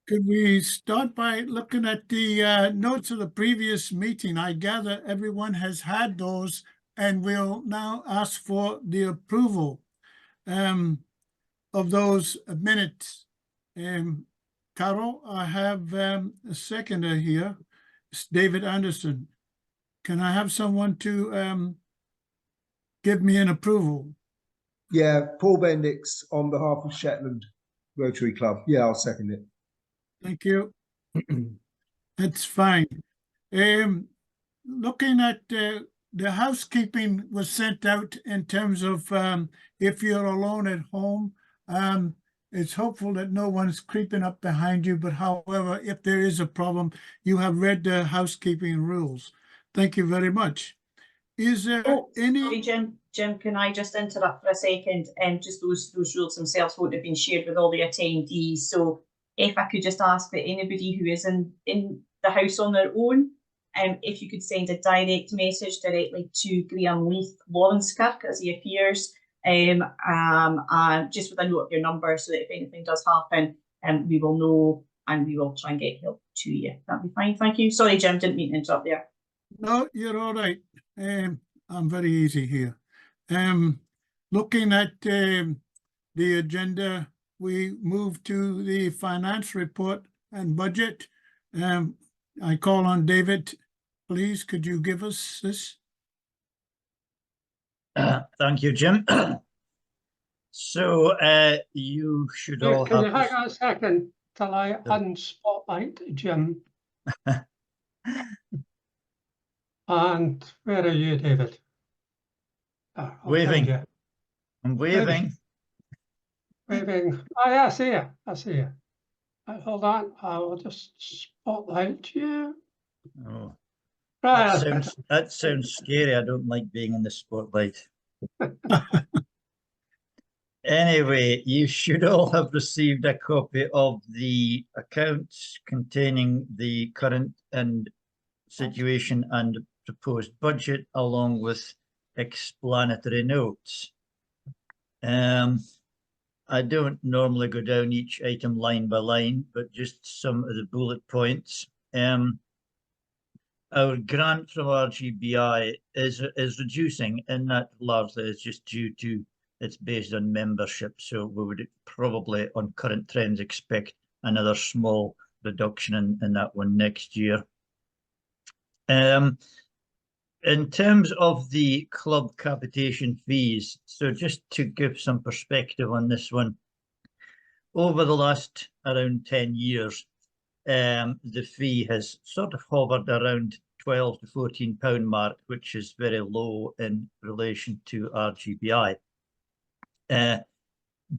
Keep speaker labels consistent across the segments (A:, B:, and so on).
A: Could we start by looking at the notes of the previous meeting? I gather everyone has had those, and we'll now ask for the approval of those minutes. Carol, I have a seconder here. It's David Anderson. Can I have someone to give me an approval?
B: Yeah, Paul Bendix on behalf of Shetland Rotary Club. Yeah, I'll second it.
A: Thank you. That's fine. Looking at the housekeeping was sent out in terms of if you're alone at home, it's hopeful that no one's creeping up behind you, but however, if there is a problem, you have read the housekeeping rules. Thank you very much. Is there
C: Sorry, Jim, can I just interrupt for a second? Just those rules themselves won't have been shared with all the attendees. So if I could just ask for anybody who is in the house on their own, if you could send a direct message directly to Graham Leith Lawrencekirk as he appears, and just with a note of your number so that if anything does happen, we will know and we will try and get help to you. That'd be fine. Thank you. Sorry, Jim, didn't mean to interrupt there.
A: No, you're all right. I'm very easy here. Looking at the agenda, we move to the finance report and budget. I call on David. Please, could you give us this?
D: Thank you, Jim. So you should all
E: Can
D: have...
E: you hang on a second till I unspotlight Jim? And where are you, David?
D: Waving. I'm waving.
E: Waving. Oh, yeah, I see you. I see you. Hold on. I will just spotlight you.
D: Oh,
E: Right,
D: that sounds scary. I don't like being in the spotlight. Anyway, you should all have received a copy of the accounts containing the current and situation and proposed budget, along with explanatory notes. I don't normally go down each item line by line, but just some of the bullet points. Our grant from RGBI is reducing, and that largely is just due to it's based on membership. So we would probably, on current trends, expect another small reduction in that one next year. In terms of the club capitation fees, so just to give some perspective on this one, over the last around 10 years, the fee has sort of hovered around £12 to £14 mark, which is very low in relation to RGBI.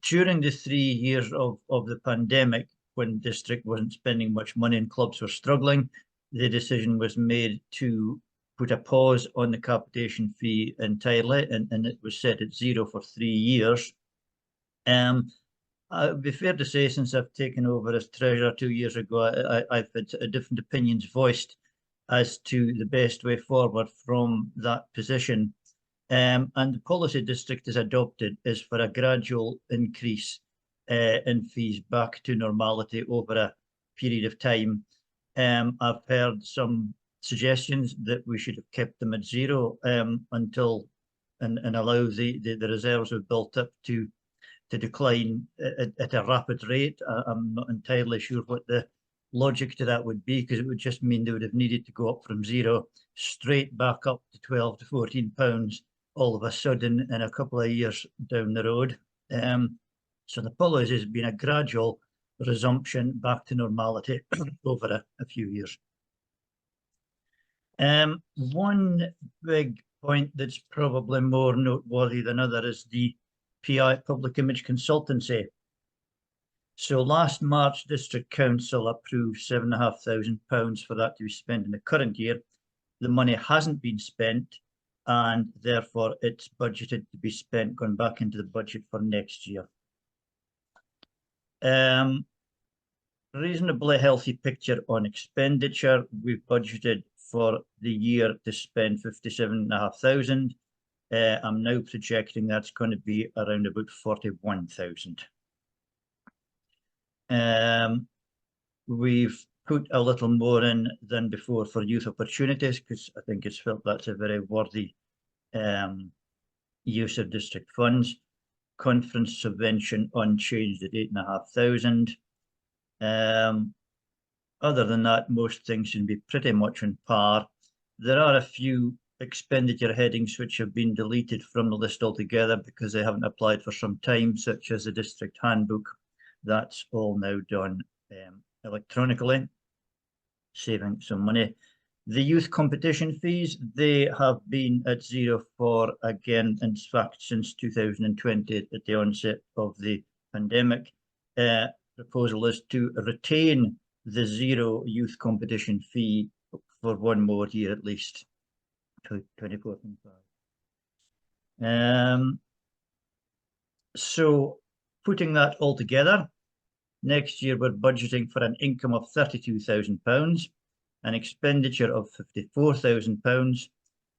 D: During the 3 years of the pandemic, when district wasn't spending much money and clubs were struggling, the decision was made to put a pause on the capitation fee entirely, and it was set at 0 for 3 years. It'd be fair to say, since I've taken over as treasurer 2 years ago, I've had different opinions voiced as to the best way forward from that position. And the policy district has adopted is for a gradual increase in fees back to normality over a period of time. I've heard some suggestions that we should have kept them at 0 until and allow the reserves we've built up to decline at a rapid rate. I'm not entirely sure what the logic to that would be, because it would just mean they would have needed to go up from 0 straight back up to £12 to £14 all of a sudden in a couple of years down the road. So the policy has been a gradual resumption back to normality over a few years. One big point that's probably more noteworthy than other is the PI, Public Image Consultancy. So last March, District Council approved £7,500 for that to be spent in the current year. The money hasn't been spent, and therefore it's budgeted to be spent going back into the budget for next year. Reasonably healthy picture on expenditure. We've budgeted for the year to spend 57,500. I'm now projecting that's going to be around about 41,000. We've put a little more in than before for youth opportunities, because I think it's felt that's a very worthy use of district funds. Conference subvention unchanged at 8,500. Other than that, most things should be pretty much on par. There are a few expenditure headings which have been deleted from the list altogether because they haven't applied for some time, such as the district handbook. That's all now done electronically, saving some money. The youth competition fees, they have been at zero for, again, in fact, since 2020 at the onset of the pandemic. Proposal is to retain the zero youth competition fee for one more year at least, 24. So putting that all together, next year we're budgeting for an income of £32,000, an expenditure of £54,000,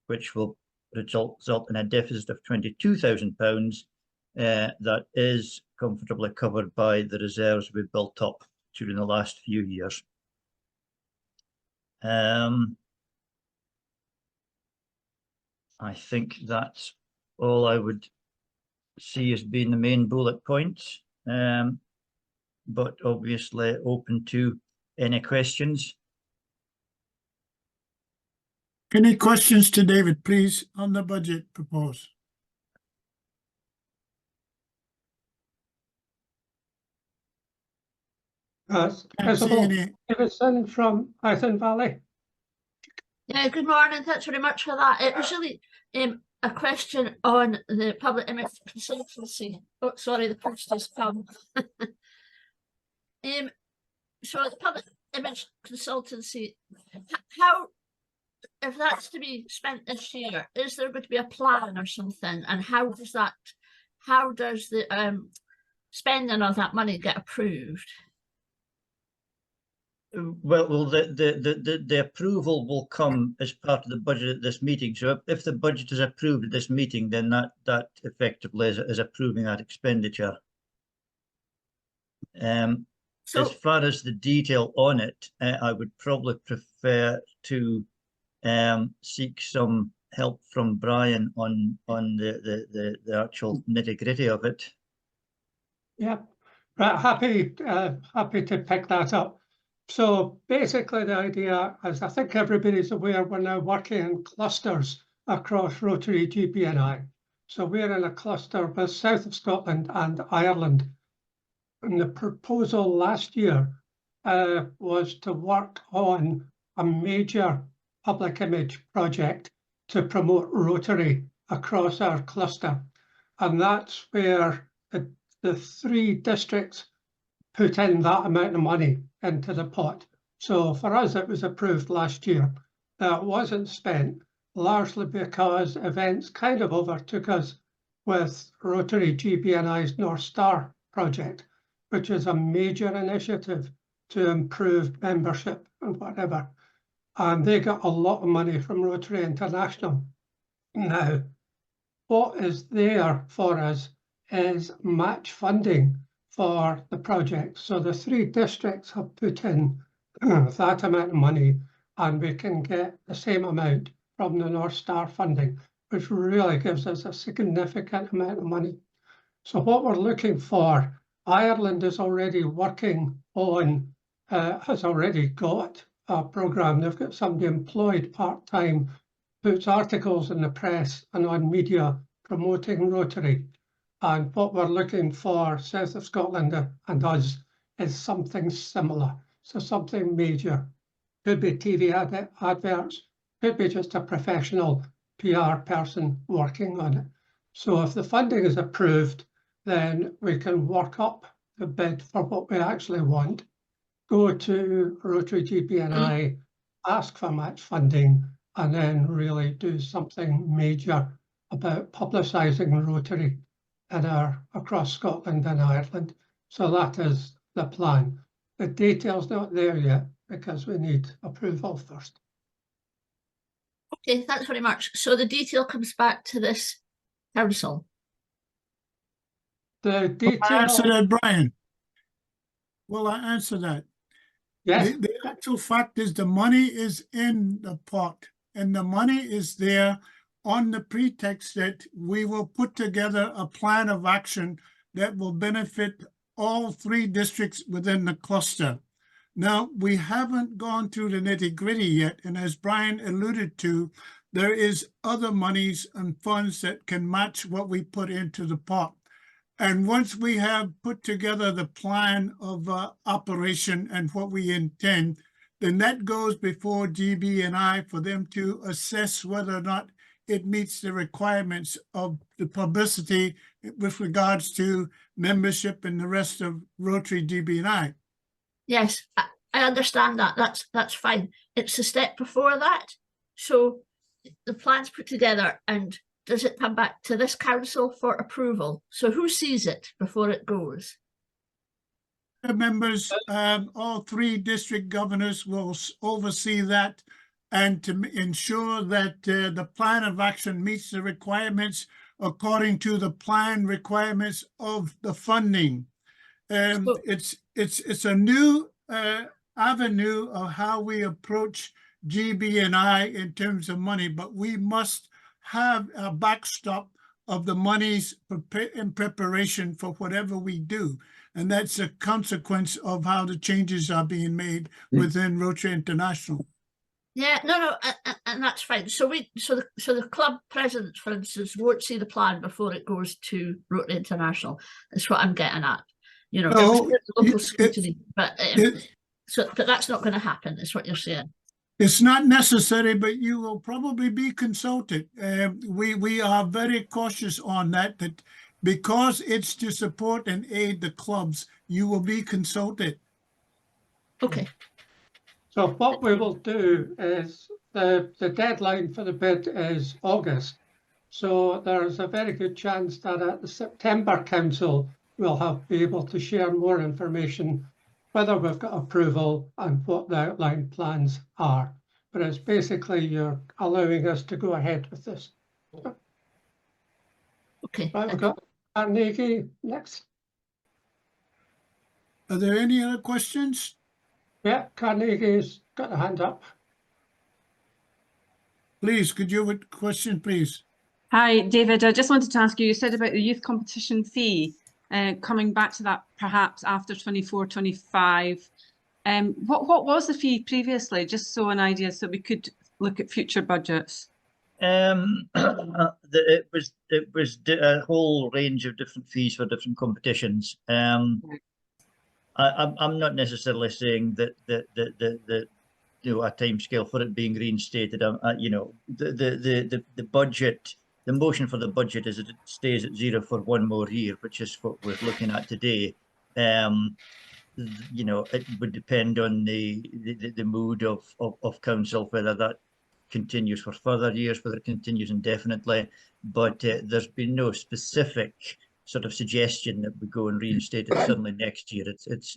D: which will result in a deficit of £22,000. That is comfortably covered by the reserves we built up during the last few years. I think that's all I would see as being the main bullet points, but obviously open to any questions.
A: Any questions to David, please, on the budget proposed? Can't see
E: Principal
A: any.
E: Davidson from Hythen Valley.
F: Yeah, good morning. Thanks very much for that. It was really a question on the public image consultancy. Oh, sorry, the post has come. So the public image consultancy, how, if that's to be spent this year, is there going to be a plan or something? And how does the spending of that money get approved?
D: Well, the approval will come as part of the budget at this meeting. So if the budget is approved at this meeting, then that effectively is approving that expenditure.
F: So,
D: as far as the detail on it, I would probably prefer to seek some help from Brian on the actual nitty-gritty of it.
E: Yeah, right, happy to pick that up. So basically the idea, as I think everybody's aware, we're now working in clusters across Rotary GPNI. So we're in a cluster with South of Scotland and Ireland. And the proposal last year was to work on a major public image project to promote Rotary across our cluster. And that's where the three districts put in that amount of money into the pot. So for us, it was approved last year. That wasn't spent largely because events kind of overtook us with Rotary GPNI's North Star project, which is a major initiative to improve membership and whatever. And they got a lot of money from Rotary International. Now, what is there for us is match funding for the project. So the three districts have put in that amount of money, and we can get the same amount from the North Star funding, which really gives us a significant amount of money. So what we're looking for, Ireland is already working on, has already got a programme. They've got somebody employed part-time, puts articles in the press and on media promoting Rotary. And what we're looking for, South of Scotland and us, is something similar. So something major. Could be TV adverts, could be just a professional PR person working on it. So if the funding is approved, then we can work up the bid for what we actually want, go to Rotary GPNI, ask for match funding, and then really do something major about publicising Rotary across Scotland and Ireland. So that is the plan. The detail's not there yet because we need approval first.
F: okay, thanks very much. So the detail comes back to this council.
E: The
A: Will I answer
E: detail,
A: that, Brian? Will I answer that?
E: Yes,
A: The actual fact is the money is in the pot and the money is there on the pretext that we will put together a plan of action that will benefit all 3 districts within the cluster. Now, we haven't gone through the nitty-gritty yet, and as Brian alluded to, there is other monies and funds that can match what we put into the pot. And once we have put together the plan of operation and what we intend, then that goes before GB&I for them to assess whether or not it meets the requirements of the publicity with regards to membership and the rest of Rotary GB&I.
F: Yes, I understand that. That's fine. It's the step before that. So the plan's put together and does it come back to this council for approval? So who sees it before it goes?
A: The members, all 3 district governors will oversee that and to ensure that the plan of action meets the requirements according to the plan requirements of the funding.
F: So-
A: It's a new avenue of how we approach GB&I in terms of money, but we must have a backstop of the monies in preparation for whatever we do. And that's a consequence of how the changes are being made within Rotary International.
F: Yeah, no, and that's fine. So the club presidents, for instance, won't see the plan before it goes to Rotary International. That's what I'm getting at. You know,
A: No,
F: it was local
A: it-
F: scrutiny, but
A: It,
F: but that's not going to happen. Is what you're saying.
A: It's not necessary, but you will probably be consulted. We are very cautious on that because it's to support and aid the clubs, you will be consulted.
F: Okay.
E: so what we will do is the deadline for the bid is August. So there's a very good chance that at the September council, we'll be able to share more information, whether we've got approval and what the outline plans are. But it's basically you're allowing us to go ahead with this.
F: Okay.
E: Right, we've got Carnegie next.
A: Are there any other questions?
E: Yeah, Carnegie's got a hand up.
A: Please, could you have a question, please?
G: Hi, David. I just wanted to ask you, you said about the youth competition fee, coming back to that perhaps after 24-25. What was the fee previously, just so an idea, so we could look at future budgets?
D: It was a whole range of different fees for different competitions. I'm not necessarily saying that you know, a timescale for it being reinstated. You know, the budget, the motion for the budget is that it stays at 0 for 1 more year, which is what we're looking at today. You know, it would depend on the mood of council, whether that continues for further years, whether it continues indefinitely. But there's been no specific sort of suggestion that we go and reinstate it suddenly next year. It's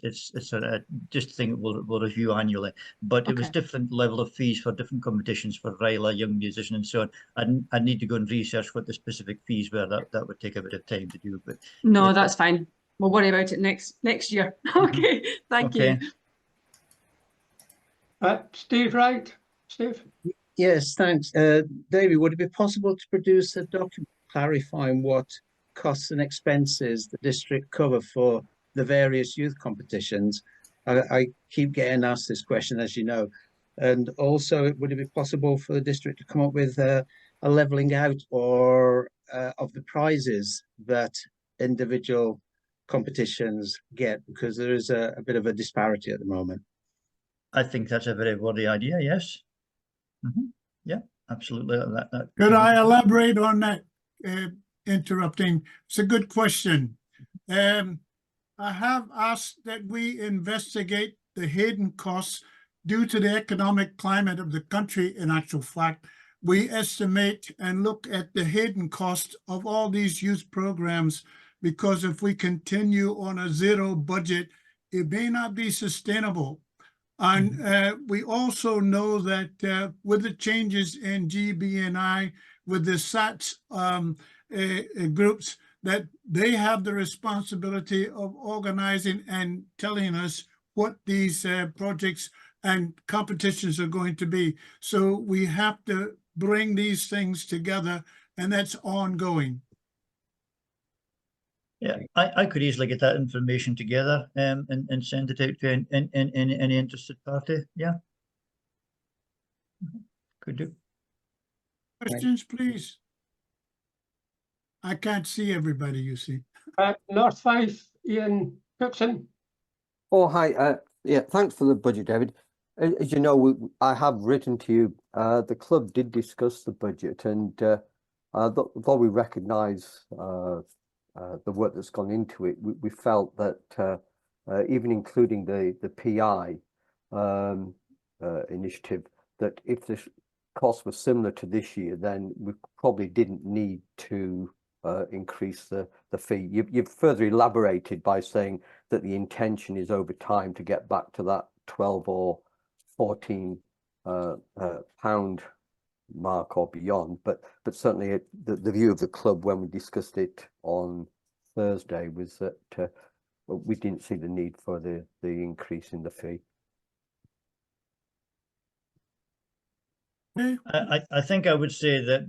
D: just a thing we'll review annually. But it was
G: Okay.
D: different level of fees for different competitions for Ryla, Young Musician, and so on. I need to go and research what the specific fees were. That would take a bit of time to do. But
G: No,
D: yeah.
G: that's fine. We'll worry about it next year. Okay, thank you.
E: Steve Wright. Steve?
H: Yes, thanks. David, would it be possible to produce a document clarifying what costs and expenses the district cover for the various youth competitions? I keep getting asked this question, as you know. And also, would it be possible for the district to come up with a levelling out or of the prizes that individual competitions get? Because there is a bit of a disparity at the moment.
D: I think that's a very worthy idea. Yes. Yeah, absolutely.
A: Could I elaborate on that? Interrupting. It's a good question. I have asked that we investigate the hidden costs due to the economic climate of the country. In actual fact, we estimate and look at the hidden cost of all these youth programs, because if we continue on a 0 budget, it may not be sustainable. And we also know that with the changes in GB&I, with the SATS groups, that they have the responsibility of organizing and telling us what these projects and competitions are going to be. So we have to bring these things together, and that's ongoing.
D: Yeah, I could easily get that information together and send it out to any interested party. Yeah. Could do.
A: Questions, please? I can't see everybody, you see.
E: North 5, Ian Cookson.
I: Oh, hi. Yeah, thanks for the budget, David. As you know, I have written to you. The club did discuss the budget, and though we recognise the work that's gone into it, we felt that even including the PI initiative, that if the costs were similar to this year, then we probably didn't need to increase the fee. You've further elaborated by saying that the intention is over time to get back to that 12 or 14 pound mark or beyond, but certainly the view of the club when we discussed it on Thursday was that we didn't see the need for the increase in the fee.
D: I think I would say that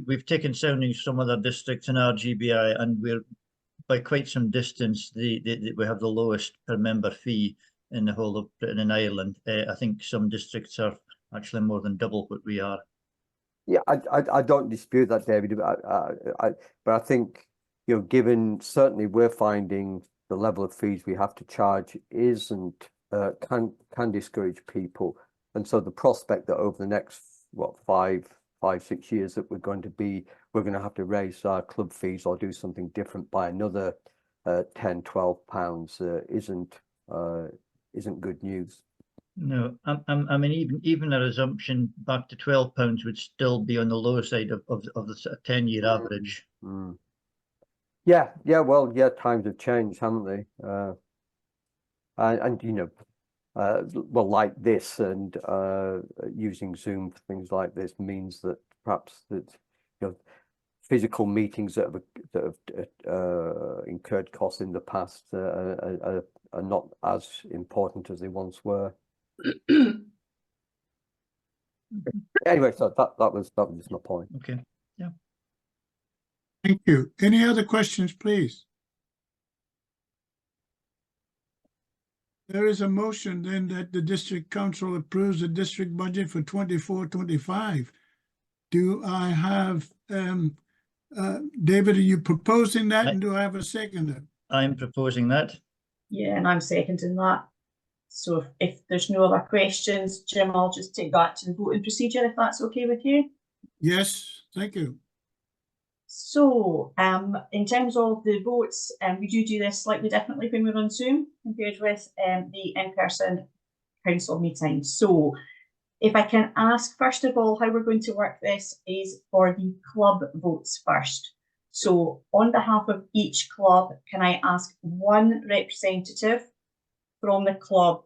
D: we've taken soundings from other districts in our GBI, and we're by quite some distance we have the lowest per member fee in the whole of Britain and Ireland. I think some districts are actually more than double what we are.
I: Yeah, I don't dispute that, David. But I think, you know, given certainly we're finding the level of fees we have to charge isn't can discourage people, and so the prospect that over the next 5-6 years that we're going to have to raise our club fees or do something different by another 10-12 pounds isn't good news.
D: No, I mean, even a resumption back to £12 would still be on the lower side of the 10-year average.
I: Mm. Yeah, well, yeah, times have changed, haven't they? And you know, well, like this, and using Zoom for things like this means that perhaps that, you know, physical meetings that have incurred costs in the past are not as important as they once were. Anyway, so that was just my point.
D: Okay. Yeah.
A: Thank you. Any other questions, please? There is a motion then that the district council approves the district budget for 24-25. Do I have, David, are you proposing that? And do I have a seconder?
D: I'm proposing that.
C: Yeah, and I'm seconding that. So if there's no other questions, Jim, I'll just take that to the voting procedure if that's okay with you.
A: Yes, thank you.
C: So in terms of the votes, we do this slightly differently when we're on Zoom compared with the in-person council meeting. So if I can ask, first of all, how we're going to work this is for the club votes first. So on behalf of each club, can I ask one representative from the club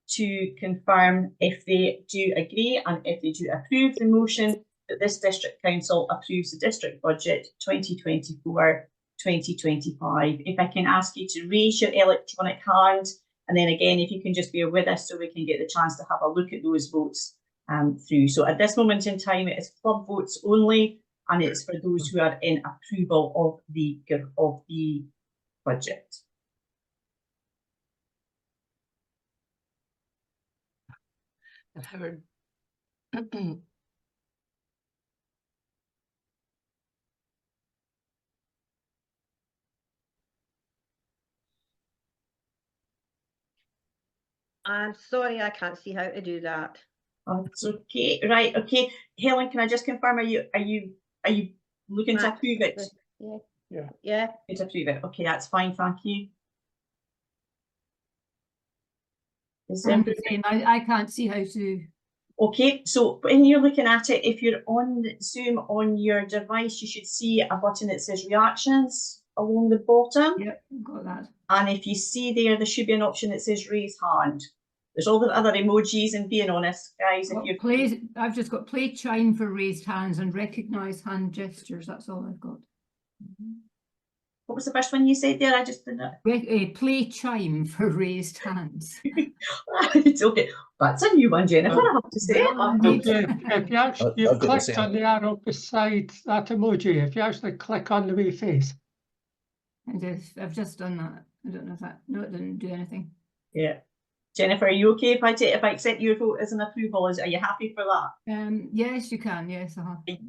C: to confirm if they do agree and if they do approve the motion that this district council approves the district budget 2024-2025. If I can ask you to raise your electronic hand, and then again, if you can just bear with us so we can get the chance to have a look at those votes through. So at this moment in time, it is club votes only, and it's for those who are in approval of the budget.
J: I've heard. I'm sorry, I can't see how to do that.
C: Oh, it's okay, right? Okay, Helen, can I just confirm? Are you looking to approve it?
J: Yeah.
C: To approve it. Okay, that's fine. Thank you.
K: I can't see how to.
C: Okay, so when you're looking at it, if you're on Zoom on your device, you should see a button that says reactions along the bottom.
K: Yep, got that.
C: And if you see there should be an option that says raise hand. There's all the other emojis, and being honest, guys,
K: I've just got play chime for raised hands and recognise hand gestures. That's all I've got.
C: What was the first one you said there? I just didn't.
K: Play chime for raised hands.
C: Right, okay, that's a new one, Jennifer. I have to say.
K: Well,
E: And
K: indeed.
E: if you actually,
L: I've
E: you've
L: got the
E: clicked
L: same.
E: on the arrow beside that emoji, if you actually click on the wee face.
K: I've just done that. I don't know if that, no, it didn't do anything.
C: Yeah, Jennifer, are you okay if I accept your vote as an approval? Are you happy for that?
K: Yes, you can, yes.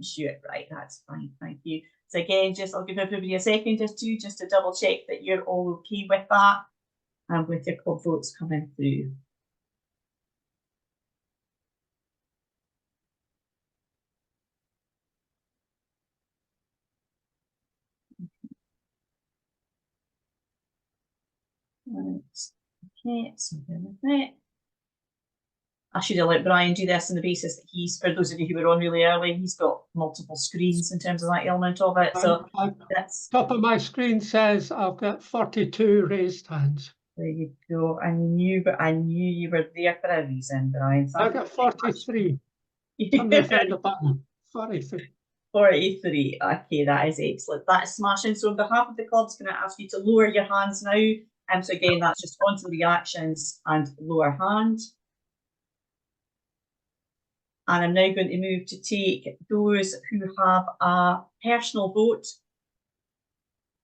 C: Sure, right, that's fine, thank you. So again, I'll give everybody a second or two just to double check that you're all okay with that and with your club votes coming through. Right. Okay, so bear with me. I should have let Brian do this on the basis that he's, for those of you who were on really early, he's got multiple screens in terms of that element of it. So that's
E: top of my screen says I've got 42 raised hands.
C: There you go. I knew you were there for a reason, Brian.
E: I got 43. Somebody found the button. 43.
C: 43. Okay, that is excellent. That is smashing. So on behalf of the clubs, can I ask you to lower your hands now? So again, that's just onto reactions and lower hand. And I'm now going to move to take those who have a personal vote.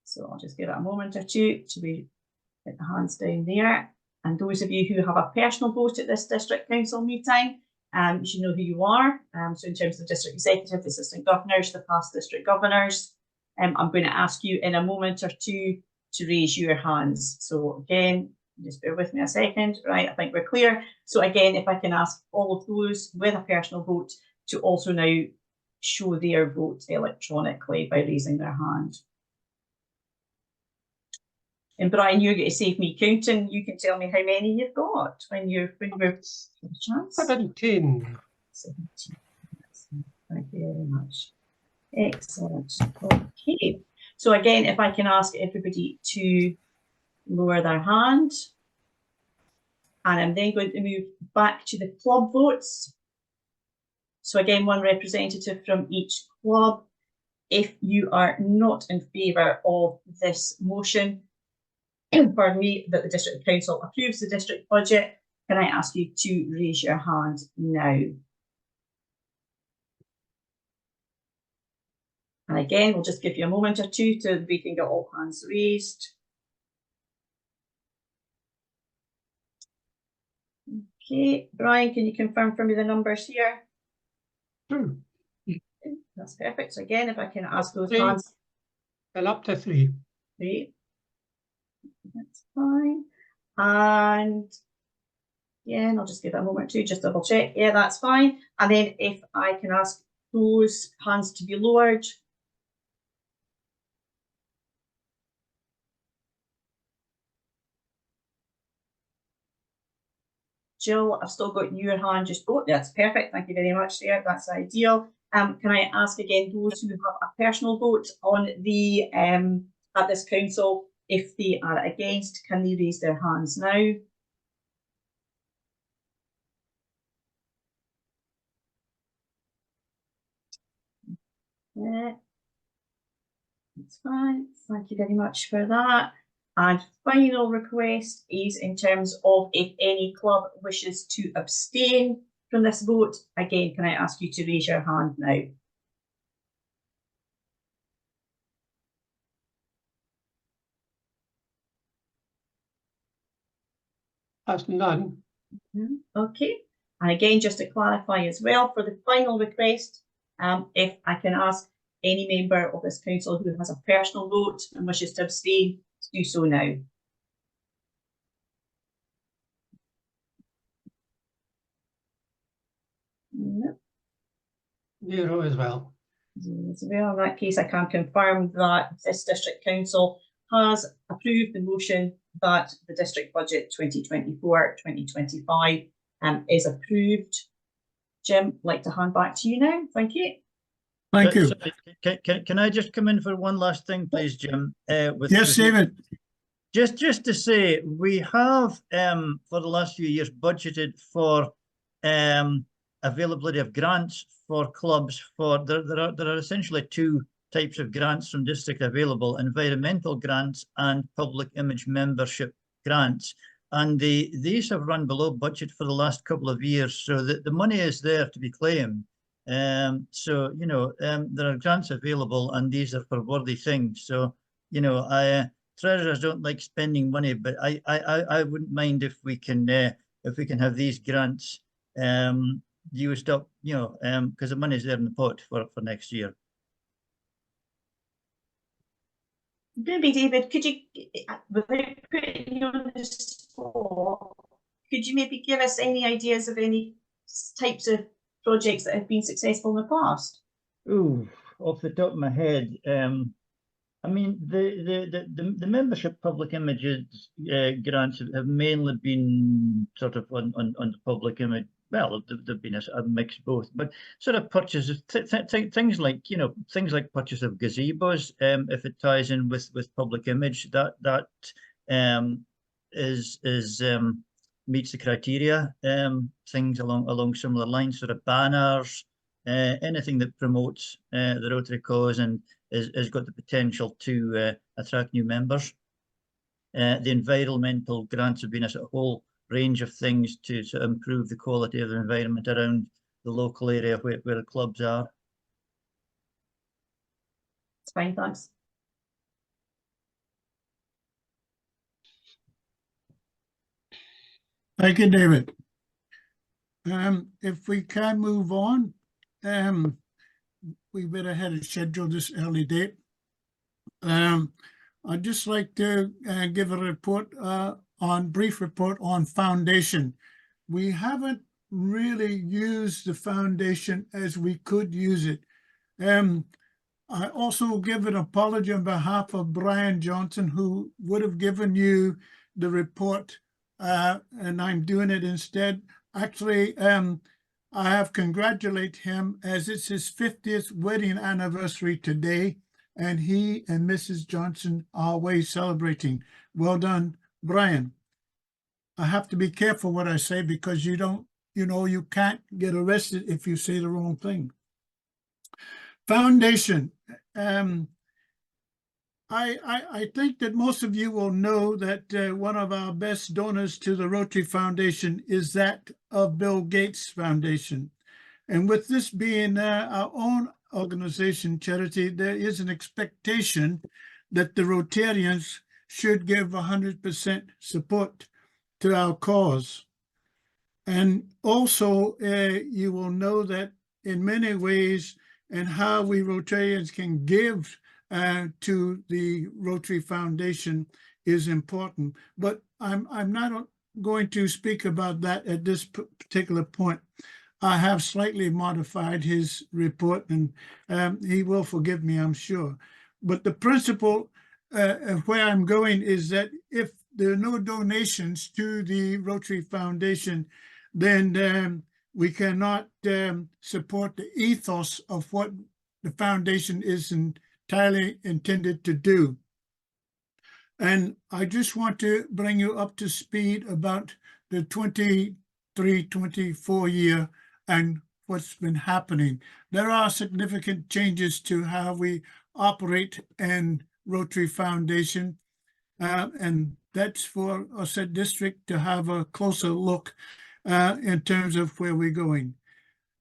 C: So I'll just give it a moment or two to get the hands down there. And those of you who have a personal vote at this district council meeting, you should know who you are. So in terms of district executive, the assistant governors, the past district governors, I'm going to ask you in a moment or two to raise your hands. So again, just bear with me a second. Right, I think we're clear. So again, if I can ask all of those with a personal vote to also now show their vote electronically by raising their hand. And Brian, you're going to save me counting. You can tell me how many you've got when you're chance.
E: 17.
C: 17. Thank you very much. Excellent. Okay. So again, if I can ask everybody to lower their hand. And I'm then going to move back to the club votes. So again, one representative from each club. If you are not in favour of this motion, pardon me, that the district council approves the district budget, can I ask you to raise your hand now? And again, we'll just give you a moment or two till we can get all hands raised. Okay, Brian, can you confirm for me the numbers here?
E: Two.
C: That's perfect. So again, if I can ask those
E: 3.
C: hands.
E: And up to 3.
C: 3. That's fine. And yeah, and I'll just give it a moment or two, just double check. Yeah, that's fine. And then if I can ask those hands to be lowered. Jill, I've still got your hand just, oh, that's perfect. Thank you very much there. That's ideal. Can I ask again those who have a personal vote on the at this council, if they are against, can they raise their hands now? Yeah. That's fine. Thank you very much for that. And final request is in terms of if any club wishes to abstain from this vote. Again, can I ask you to raise your hand now?
E: That's none.
C: Okay. And again, just to clarify as well, for the final request, if I can ask any member of this council who has a personal vote and wishes to abstain to do so now. No.
E: 0 as well.
C: As well, in that case, I can confirm that this district council has approved the motion that the district budget 2024-2025 is approved. Jim, I'd like to hand back to you now. Thank you.
A: Thank you.
D: Sorry, can I just come in for one last thing, please, Jim?
A: Yes, David.
D: Just to say, we have for the last few years budgeted for availability of grants for clubs. For there are essentially two types of grants from district available: environmental grants and public image membership grants. And these have run below budget for the last couple of years, so the money is there to be claimed. So, you know, there are grants available, and these are for worthy things. So, you know, treasurers don't like spending money, but I wouldn't mind if we can have these grants used up, you know, because the money's there in the pot for next year.
C: Maybe, David, could you, without putting you on the spot, could you maybe give us any ideas of any types of projects that have been successful in the past?
D: Ooh, off the top of my head, I mean, the membership public images grants have mainly been sort of on the public image. Well, they've been a mix of both, but sort of purchases, things like, you know, things like purchase of gazebos, if it ties in with public image, that meets the criteria. Things along similar lines, sort of banners, anything that promotes the Rotary cause and has got the potential to attract new members. The environmental grants have been a sort of whole range of things to sort of improve the quality of the environment around the local area where the clubs are.
C: It's fine, thanks.
A: Thank you, David. If we can move on, we better ahead of schedule this early date. I'd just like to give a report brief report on foundation. We haven't really used the foundation as we could use it. I also give an apology on behalf of Brian Johnson, who would have given you the report, and I'm doing it instead. Actually, I have congratulate him as it's his 50th wedding anniversary today, and he and Mrs. Johnson are away celebrating. Well done, Brian. I have to be careful what I say because you can't get arrested if you say the wrong thing. Foundation. I think that most of you will know that one of our best donors to the Rotary Foundation is that of Bill Gates Foundation. And with this being our own organization, charity, there is an expectation that the Rotarians should give 100% support to our cause. And also, you will know that in many ways, and how we Rotarians can give to the Rotary Foundation is important. But I'm not going to speak about that at this particular point. I have slightly modified his report, and he will forgive me, I'm sure. But the principle of where I'm going is that if there are no donations to the Rotary Foundation, then we cannot support the ethos of what the foundation is entirely intended to do. And I just want to bring you up to speed about the 23-24 year and what's been happening. There are significant changes to how we operate in Rotary Foundation, and that's for us at district to have a closer look in terms of where we're going.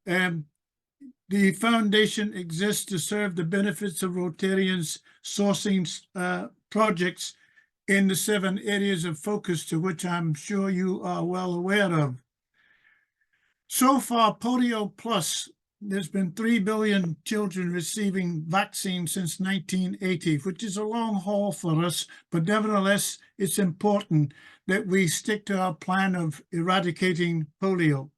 A: The foundation exists to serve the benefits of Rotarians sourcing projects in the 7 areas of focus to which I'm sure you are well aware of. So far, Polio Plus, there's been 3 billion children receiving vaccines since 1980, which is a long haul for us, but nevertheless, it's important that we stick to our plan of eradicating polio.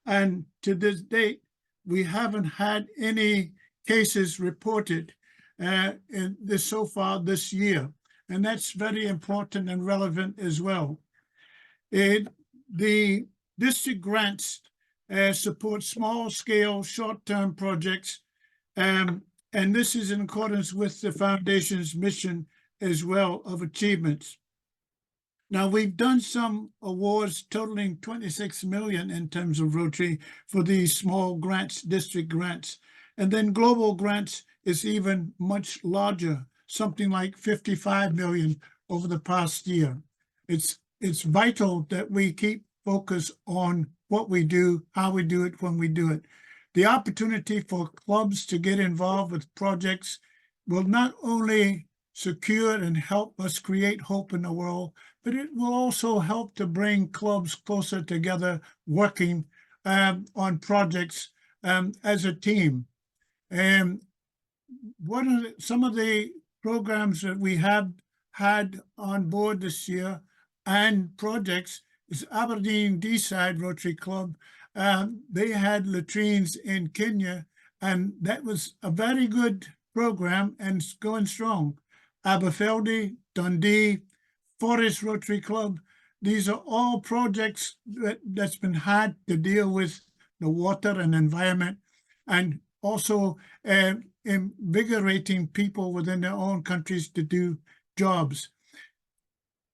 A: And to this date, we haven't had any cases reported so far this year. And that's very important and relevant as well. The district grants support small-scale, short-term projects, and this is in accordance with the Foundation's mission as well of achievements. Now, we've done some awards totaling 26 million in terms of Rotary for these small grants, district grants, and then global grants is even much larger, something like 55 million over the past year. It's vital that we keep focus on what we do, how we do it, when we do it. The opportunity for clubs to get involved with projects will not only secure and help us create hope in the world, but it will also help to bring clubs closer together, working on projects as a team. And some of the programs that we have had on board this year and projects is Aberdeen Deeside Rotary Club. They had latrines in Kenya, and that was a very good program and it's going strong. Aberfeldy, Dundee, Forest Rotary Club. These are all projects that's been had to deal with the water and environment, and also invigorating people within their own countries to do jobs.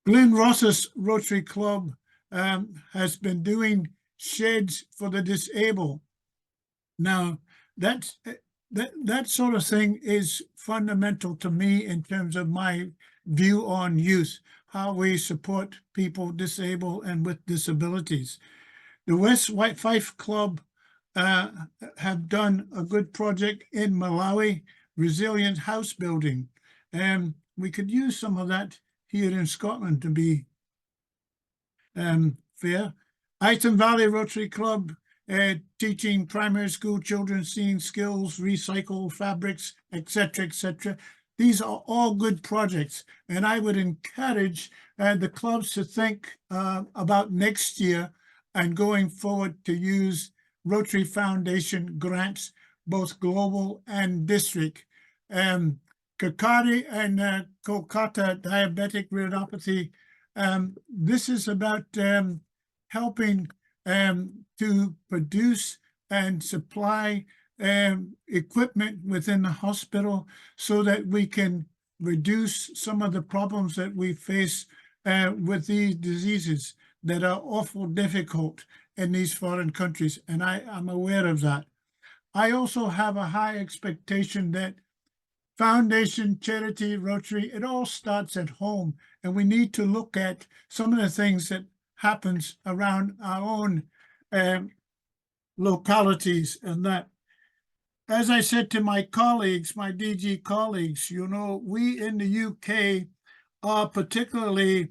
A: Glen Ross's Rotary Club has been doing sheds for the disabled. Now, that sort of thing is fundamental to me in terms of my view on youth, how we support people disabled and with disabilities. The West White Fife Club have done a good project in Malawi, resilient house building. And we could use some of that here in Scotland to be fair. Iton Valley Rotary Club, teaching primary school children, seeing skills, recycle fabrics, etc., etc. These are all good projects, and I would encourage the clubs to think about next year and going forward to use Rotary Foundation grants, both global and district. Kakari and Kolkata diabetic retinopathy. This is about helping to produce and supply equipment within the hospital so that we can reduce some of the problems that we face with these diseases that are awful difficult in these foreign countries. And I'm aware of that. I also have a high expectation that foundation, charity, Rotary, it all starts at home. And we need to look at some of the things that happens around our own localities and that. As I said to my colleagues, my DG colleagues, you know, we in the UK are particularly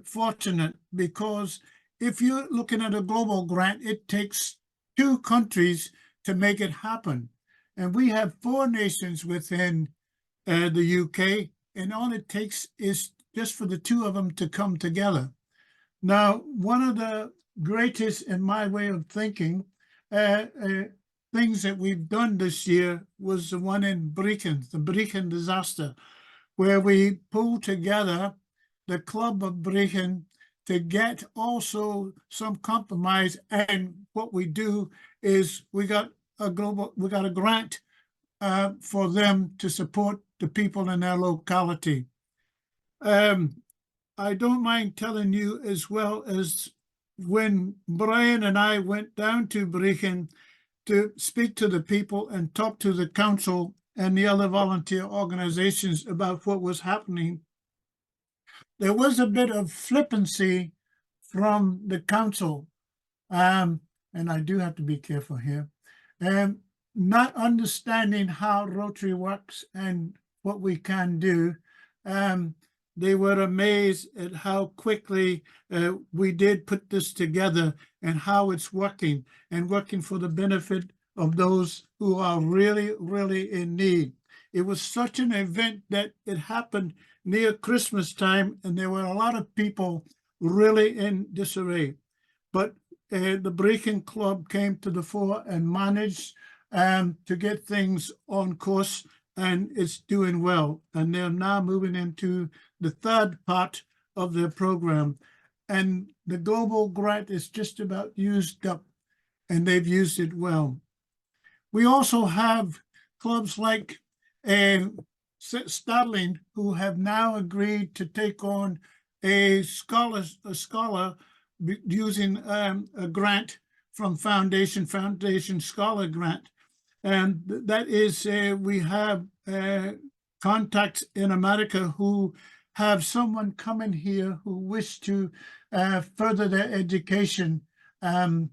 A: fortunate because if you're looking at a global grant, it takes 2 countries to make it happen. And we have 4 nations within the UK, and all it takes is just for the 2 of them to come together. Now, one of the greatest, in my way of thinking, things that we've done this year was the one in Brecon, the Brecon disaster, where we pulled together the Club of Brecon to get also some compromise. And what we do is we got a grant for them to support the people in their locality. I don't mind telling you as well as when Brian and I went down to Brecon to speak to the people and talk to the council and the other volunteer organizations about what was happening, there was a bit of flippancy from the council, and I do have to be careful here, not understanding how Rotary works and what we can do. They were amazed at how quickly we did put this together and how it's working and working for the benefit of those who are really, really in need. It was such an event that it happened near Christmas time, and there were a lot of people really in disarray. But the Brecon Club came to the fore and managed to get things on course, and it's doing well. And they're now moving into the 3rd part of their program. And the global grant is just about used up, and they've used it well. We also have clubs like Starling, who have now agreed to take on a scholar using a grant from Foundation Scholar Grant. And that is, we have contacts in America who have someone coming here who wish to further their education. And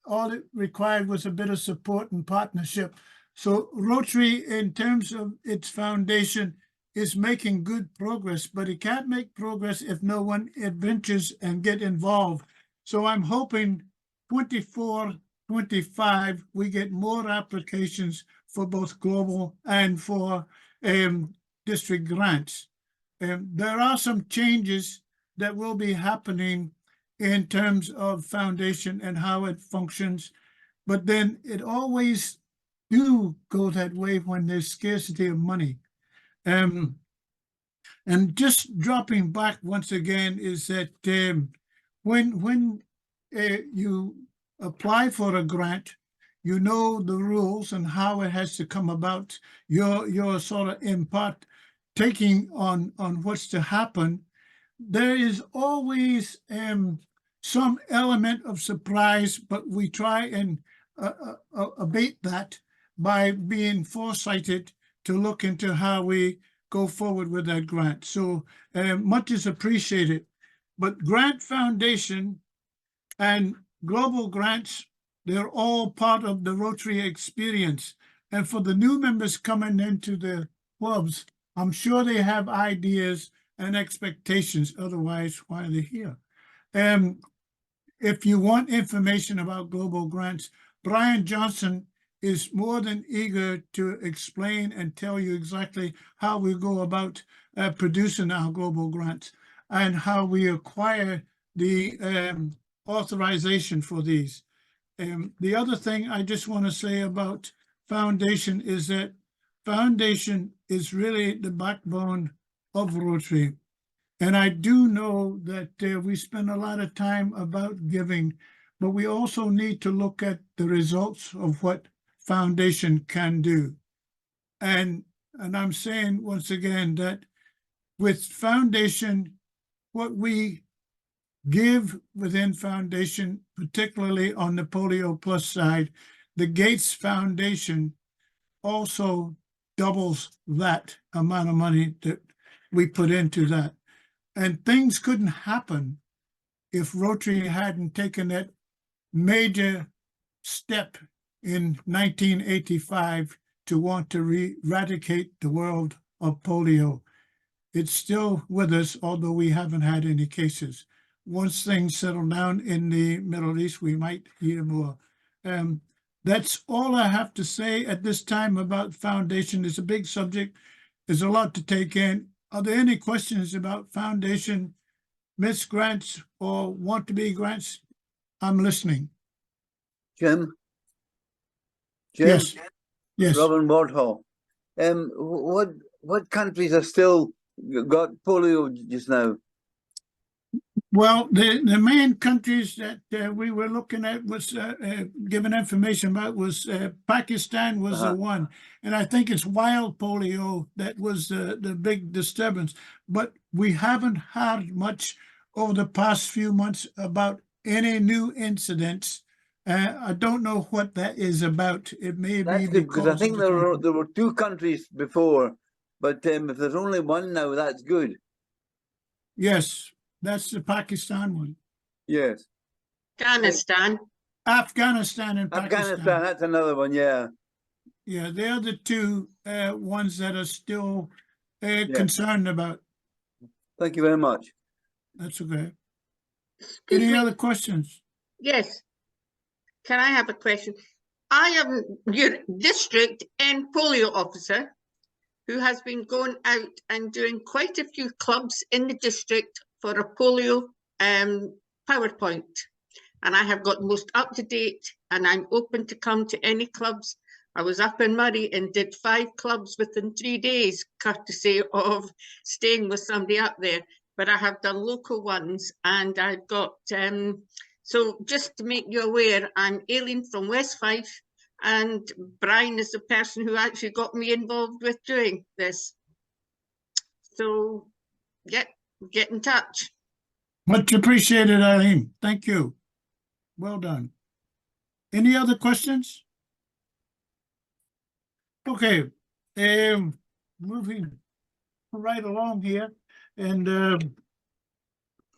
A: all it required was a bit of support and partnership. So Rotary, in terms of its foundation, is making good progress, but it can't make progress if no one adventures and get involved. So I'm hoping 24, 25, we get more applications for both global and for district grants. There are some changes that will be happening in terms of foundation and how it functions, but then it always do go that way when there's scarcity of money. And just dropping back once again is that when you apply for a grant, you know the rules and how it has to come about. Your sort of impart taking on what's to happen. There is always some element of surprise, but we try and abate that by being foresighted to look into how we go forward with that grant. So much is appreciated. But Grant Foundation and global grants, they're all part of the Rotary experience. And for the new members coming into the clubs, I'm sure they have ideas and expectations. Otherwise, why are they here? If you want information about global grants, Brian Johnson is more than eager to explain and tell you exactly how we go about producing our global grants and how we acquire the authorization for these. The other thing I just want to say about Foundation is that Foundation is really the backbone of Rotary. And I do know that we spend a lot of time about giving, but we also need to look at the results of what Foundation can do. And I'm saying once again that with Foundation, what we give within Foundation, particularly on the Polio Plus side, the Gates Foundation also doubles that amount of money that we put into that. And things couldn't happen if Rotary hadn't taken that major step in 1985 to want to eradicate the world of polio. It's still with us, although we haven't had any cases. Once things settle down in the Middle East, we might hear more. That's all I have to say at this time about Foundation. It's a big subject. There's a lot to take in. Are there any questions about Foundation, Miss Grants, or want to be grants? I'm listening.
L: Jim?
A: Yes. Yes.
L: Robin Wardhall. What countries are still got polio just now?
A: Well, the main countries that we were looking at was given information about was Pakistan was the one, and I think it's wild polio that was the big disturbance. But we haven't had much over the past few months about any new incidents. I don't know what that is about. It may be
L: because I think there were two countries before, but if there's only one now, that's good.
A: Yes. That's the Pakistan one.
L: Yes.
J: Afghanistan.
A: Afghanistan and Pakistan.
L: Afghanistan, that's another one, yeah.
A: Yeah, they're the two ones that are still concerned about.
L: Thank you very much.
A: That's okay. Any other questions?
J: Yes. Can I have a question? I am your district and polio officer who has been going out and doing quite a few clubs in the district for a polio PowerPoint. And I have got most up to date, and I'm open to come to any clubs. I was up in Murray and did 5 clubs within 3 days, courtesy of staying with somebody up there. But I have done local ones, and I've got, so just to make you aware, I'm Aileen from West Fife, and Brian is the person who actually got me involved with doing this. So, yeah, get in touch.
A: Much appreciated, Eileen. Thank you. Well done. Any other questions? Okay, moving right along here, and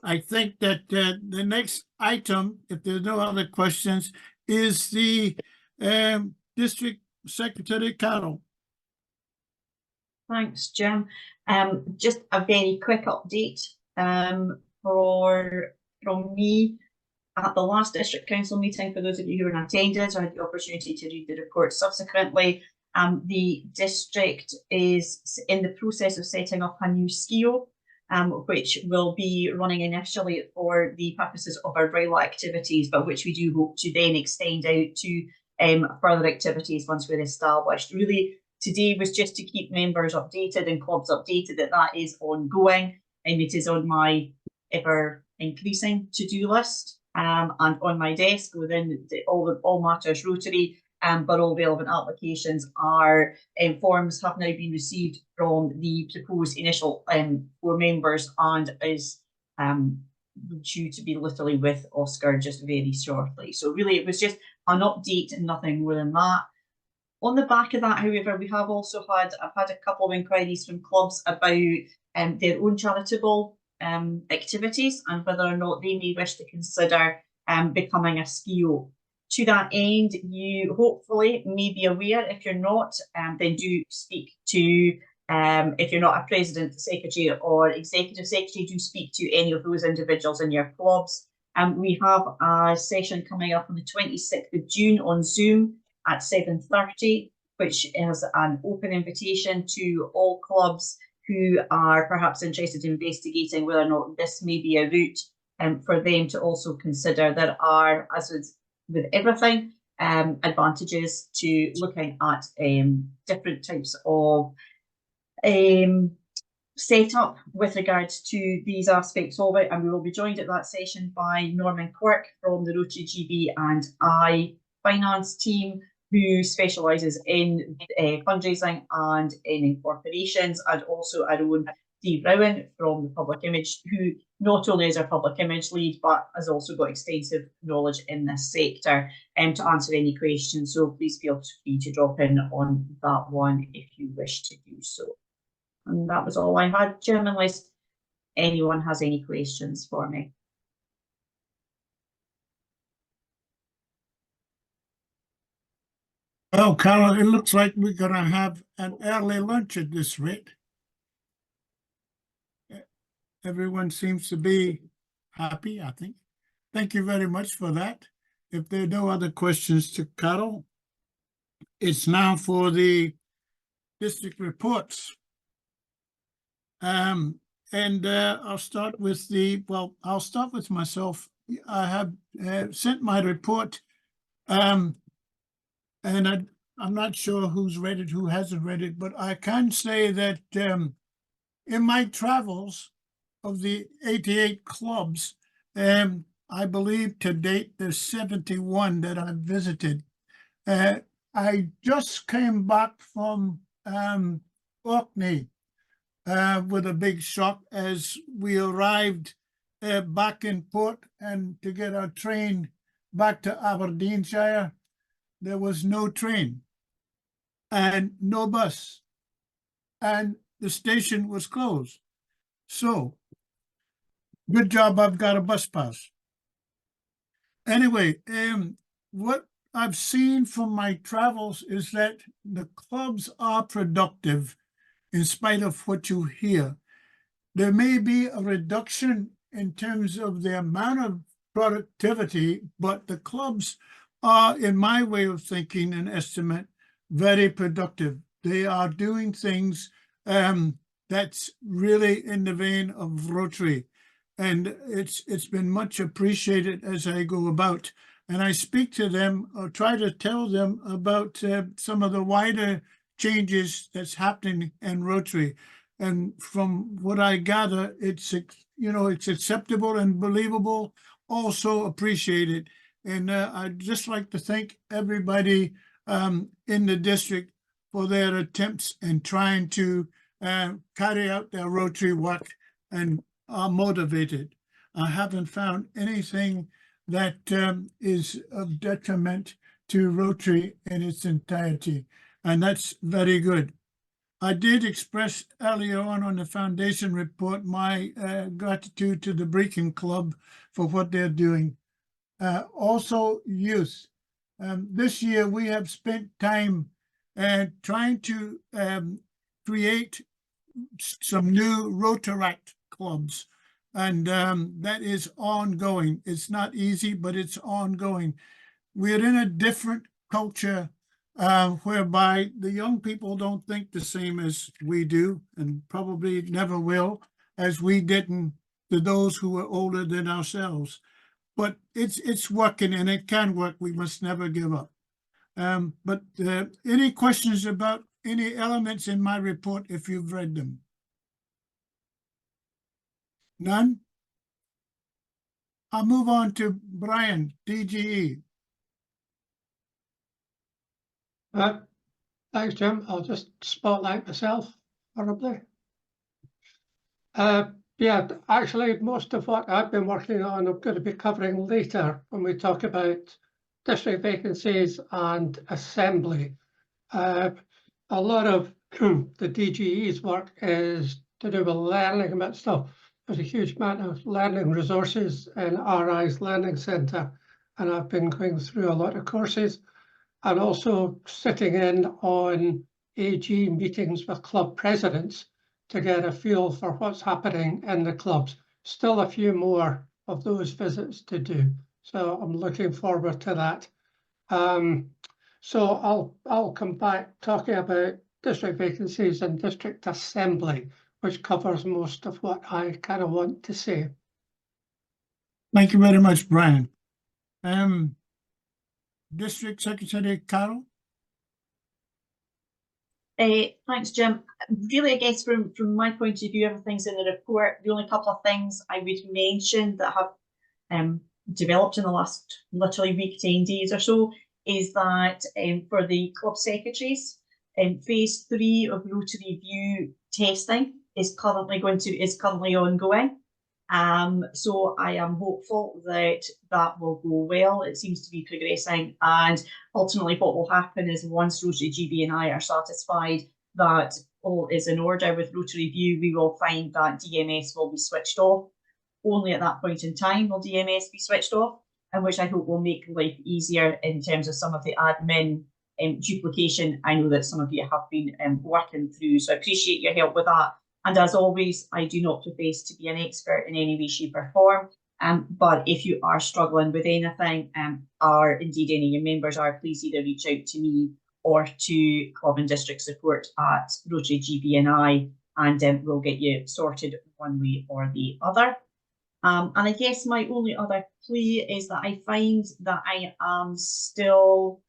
A: I think that the next item, if there's no other questions, is the District Secretary Carol.
C: Thanks, Jim. Just a very quick update from me. At the last District Council meeting, for those of you who were in attendance, I had the opportunity to read the report subsequently. The district is in the process of setting up a new scheme, which will be running initially for the purposes of our rail activities, but which we do hope to then extend out to further activities once we're established. Really, today was just to keep members updated and clubs updated that is ongoing, and it is on my ever increasing to-do list. And on my desk within all matters Rotary, but all relevant applications are forms have now been received from the proposed initial 4 members, and is due to be literally with Oscar just very shortly. So really, it was just an update and nothing more than that. On the back of that, however, we have also I've had a couple of inquiries from clubs about their own charitable activities and whether or not they may wish to consider becoming a SKIO. To that end, you hopefully may be aware. If you're not, then do speak to, if you're not a president, secretary or executive secretary, do speak to any of those individuals in your clubs. We have a session coming up on the 26th of June on Zoom at 7:30, which is an open invitation to all clubs who are perhaps interested in investigating whether or not this may be a route for them to also consider. There are, as with everything, advantages to looking at different types of setup with regards to these aspects of it, and we will be joined at that session by Norman Quirk from the Rotary GB and I finance team, who specialises in fundraising and in incorporations, and also our own Steve Rowan from the Public Image, who not only is our public image lead, but has also got extensive knowledge in this sector, to answer any questions. So please feel free to drop in on that one if you wish to do so. And that was all I had, Jim, unless anyone has any questions for me.
A: Well, Carol, it looks like we're going to have an early lunch at this rate. Everyone seems to be happy, I think. Thank you very much for that. If there are no other questions to Carol, it's now for the district reports. I'll start with I'll start with myself. I have sent my report, and I'm not sure who's read it, who hasn't read it, but I can say that in my travels of the 88 clubs, I believe to date there's 71 that I've visited. I just came back from Orkney with a big shock as we arrived back in port, and to get our train back to Aberdeenshire, there was no train and no bus, and the station was closed. So, good job I've got a bus pass. Anyway, what I've seen from my travels is that the clubs are productive in spite of what you hear. There may be a reduction in terms of the amount of productivity, but the clubs are, in my way of thinking and estimate, very productive. They are doing things that's really in the vein of Rotary, and it's been much appreciated as I go about. And I speak to them or try to tell them about some of the wider changes that's happening in Rotary. And from what I gather, it's acceptable and believable, also appreciated. And I'd just like to thank everybody in the district for their attempts in trying to carry out their Rotary work and are motivated. I haven't found anything that is of detriment to Rotary in its entirety. and that's very good. I did express earlier on the foundation report my gratitude to the Brecon Club for what they're doing. Also youth. This year we have spent time trying to create some new Rotaract clubs, and that is ongoing. It's not easy, but it's ongoing. We're in a different culture whereby the young people don't think the same as we do, and probably never will, as we didn't to those who were older than ourselves. But it's working, and it can work. We must never give up. But any questions about any elements in my report if you've read them? None? I'll move on to Brian, DGE.
E: Thanks, Jim. I'll just spotlight myself horribly. Yeah, actually, most of what I've been working on, I'm going to be covering later when we talk about district vacancies and assembly. A lot of the DGE's work is to do with learning about stuff. There's a huge amount of learning resources in RI's Learning Centre, and I've been going through a lot of courses and also sitting in on AG meetings with club presidents to get a feel for what's happening in the clubs. Still a few more of those visits to do, so I'm looking forward to that. So I'll come back talking about district vacancies and district assembly, which covers most of what I kind of want to say.
A: Thank you very much, Brian. District Secretary Carol.
C: Thanks, Jim. Really, I guess from my point of view, everything's in the report. The only couple of things I would mention that have developed in the last literally week, 10 days or so, is that for the club secretaries, phase 3 of Rotary View testing is currently ongoing. So I am hopeful that that will go well. It seems to be progressing, and ultimately what will happen is once Rotary GB and I are satisfied that all is in order with Rotary View, we will find that DMS will be switched off. Only at that point in time will DMS be switched off, and which I hope will make life easier in terms of some of the admin duplication I know that some of you have been working through. So I appreciate your help with that. And as always, I do not profess to be an expert in any way, shape or form. But if you are struggling with anything, or indeed any of your members are, please either reach out to me or to Club and District Support at Rotary GB&I, and we'll get you sorted one way or the other. And I guess my only other plea is that I find that I am still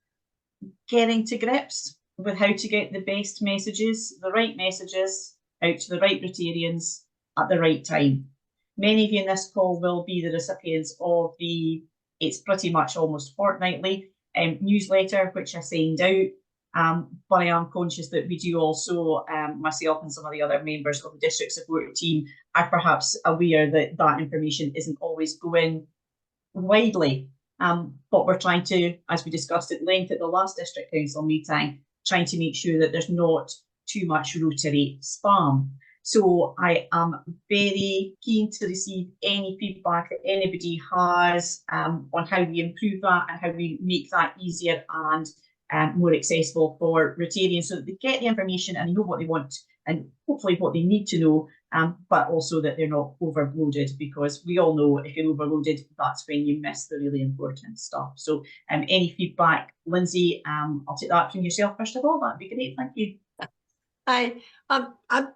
C: getting to grips with how to get the best messages, the right messages, out to the right Rotarians at the right time. Many of you in this call will be the recipients of it's pretty much almost fortnightly newsletter, which I send out. But I am conscious that we do also, myself and some of the other members of the district support team are perhaps aware that that information isn't always going widely. But we're trying to, as we discussed at length at the last district council meeting, trying to make sure that there's not too much Rotary spam. So I am very keen to receive any feedback that anybody has on how we improve that and how we make that easier and more accessible for Rotarians, so that they get the information and they know what they want and hopefully what they need to know, but also that they're not overloaded, because we all know if you're overloaded, that's when you miss the really important stuff. So any feedback, Lindsay, I'll take that from yourself first of all. That'd be great. Thank you.
M: I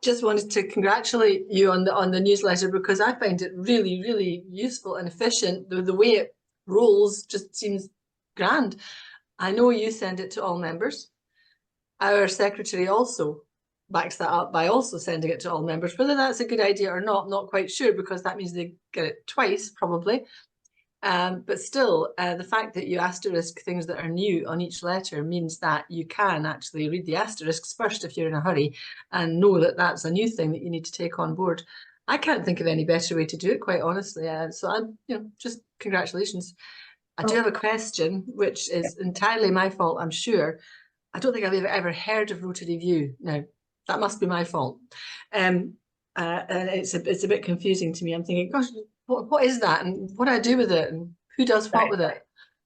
M: just wanted to congratulate you on the newsletter, because I find it really, really useful and efficient. The way it rolls just seems grand. I know you send it to all members. Our secretary also backs that up by also sending it to all members. Whether that's a good idea or not, not quite sure, because that means they get it twice probably. But still, the fact that you asterisk things that are new on each letter means that you can actually read the asterisks first if you're in a hurry and know that that's a new thing that you need to take on board. I can't think of any better way to do it, quite honestly. So I'm, just congratulations. I do have a question, which is entirely my fault, I'm sure. I don't think I've ever heard of Rotary View. Now, that must be my fault. And it's a bit confusing to me. I'm thinking, gosh, what is that? And what do I do with it? And who does what with it?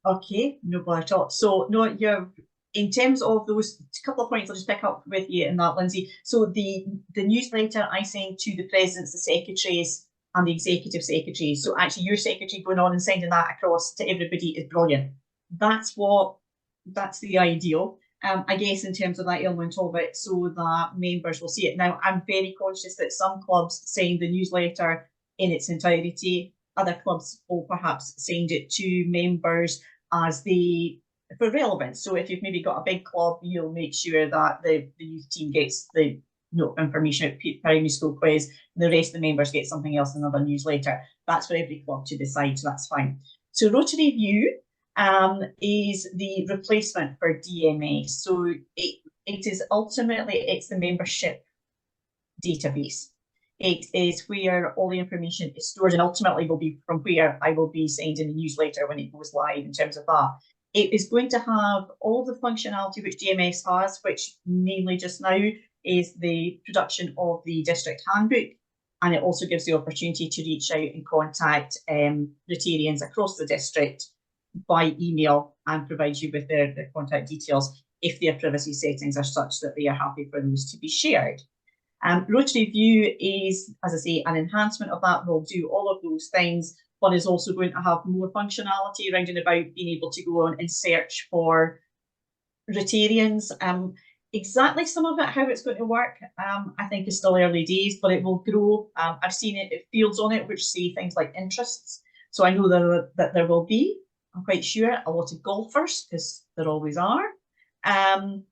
C: Okay, no bother at all. So no, you're in terms of those couple of points I'll just pick up with you in that, Lindsay. So the newsletter I send to the presidents, the secretaries, and the executive secretaries. So actually your secretary going on and sending that across to everybody is brilliant. That's the ideal. I guess in terms of that element of it, so that members will see it. Now, I'm very conscious that some clubs send the newsletter in its entirety. Other clubs will perhaps send it to members as for relevance. So if you've maybe got a big club, you'll make sure that the youth team gets the information at primary school quiz, and the rest of the members get something else in another newsletter. That's for every club to decide, so that's fine. So Rotary View is the replacement for DMS. So it is ultimately, it's the membership database. It is where all the information is stored, and ultimately will be from where I will be sending the newsletter when it goes live in terms of that. It is going to have all the functionality which DMS has, which mainly just now is the production of the district handbook. And it also gives the opportunity to reach out and contact Rotarians across the district by email and provide you with their contact details if their privacy settings are such that they are happy for those to be shared. Rotary View is, as I say, an enhancement of that. Will do all of those things, but is also going to have more functionality around and about being able to go on and search for Rotarians. Exactly some of it, how it's going to work, I think is still early days, but it will grow. I've seen it fields on it which say things like interests. So I know that there will be, I'm quite sure, a lot of golfers, because there always are.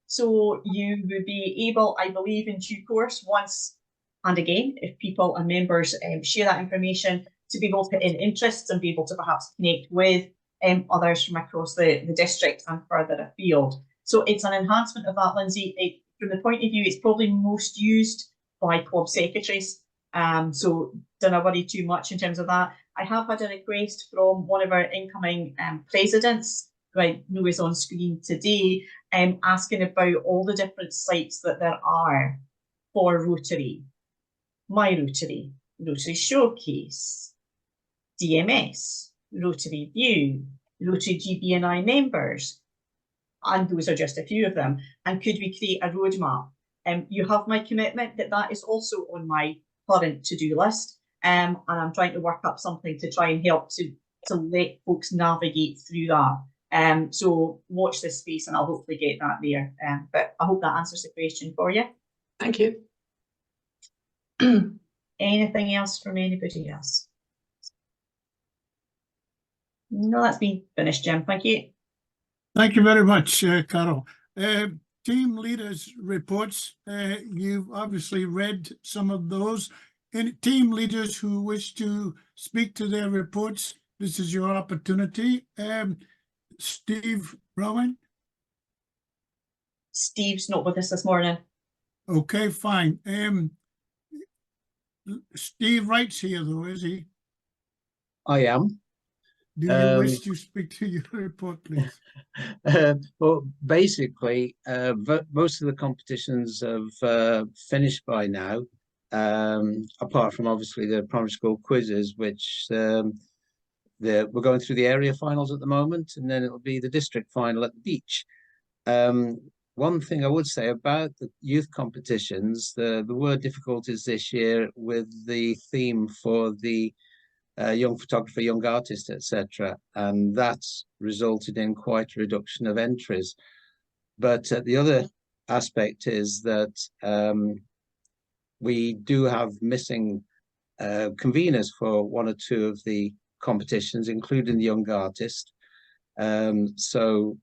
C: So you would be able, I believe, in due course, once and again, if people and members share that information, to be able to put in interests and be able to perhaps connect with others from across the district and further afield. So it's an enhancement of that, Lindsay. From the point of view, it's probably most used by club secretaries. So don't worry too much in terms of that. I have had a request from one of our incoming presidents, who I know is on screen today, asking about all the different sites that there are for Rotary. My Rotary, Rotary Showcase, DMS, Rotary View, Rotary GB&I members, and those are just a few of them. And could we create a roadmap? You have my commitment that is also on my current to-do list, and I'm trying to work up something to try and help to let folks navigate through that. So watch this space, and I'll hopefully get that there. But I hope that answers the question for you.
M: Thank you.
C: Anything else from anybody else? No, that's been finished, Jim. Thank you.
A: Thank you very much, Carol. Team leaders reports, you've obviously read some of those. Any team leaders who wish to speak to their reports, this is your opportunity. Steve Rowan?
C: Steve's not with us this morning.
A: Okay, fine. Steve Wright's here though, is he?
H: I am.
A: Do you wish to speak to your report, please?
H: Well, basically, most of the competitions have finished by now, apart from obviously the primary school quizzes, which we're going through the area finals at the moment, and then it'll be the district final at the beach. One thing I would say about the youth competitions, there were difficulties this year with the theme for the young photographer, young artist, etc. And that's resulted in quite a reduction of entries. But the other aspect is that we do have missing conveners for one or two of the competitions, including the young artist. Obviously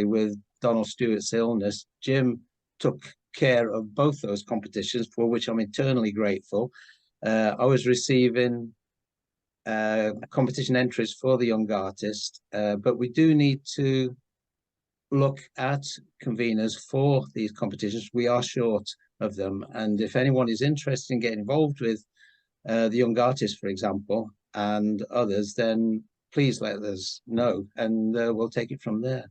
H: with Donald Stewart's illness, Jim took care of both those competitions, for which I'm eternally grateful. I was receiving competition entries for the young artist, but we do need to look at conveners for these competitions. We are short of them, and if anyone is interested in getting involved with the young artist, for example, and others, then please let us know, and we'll take it from there.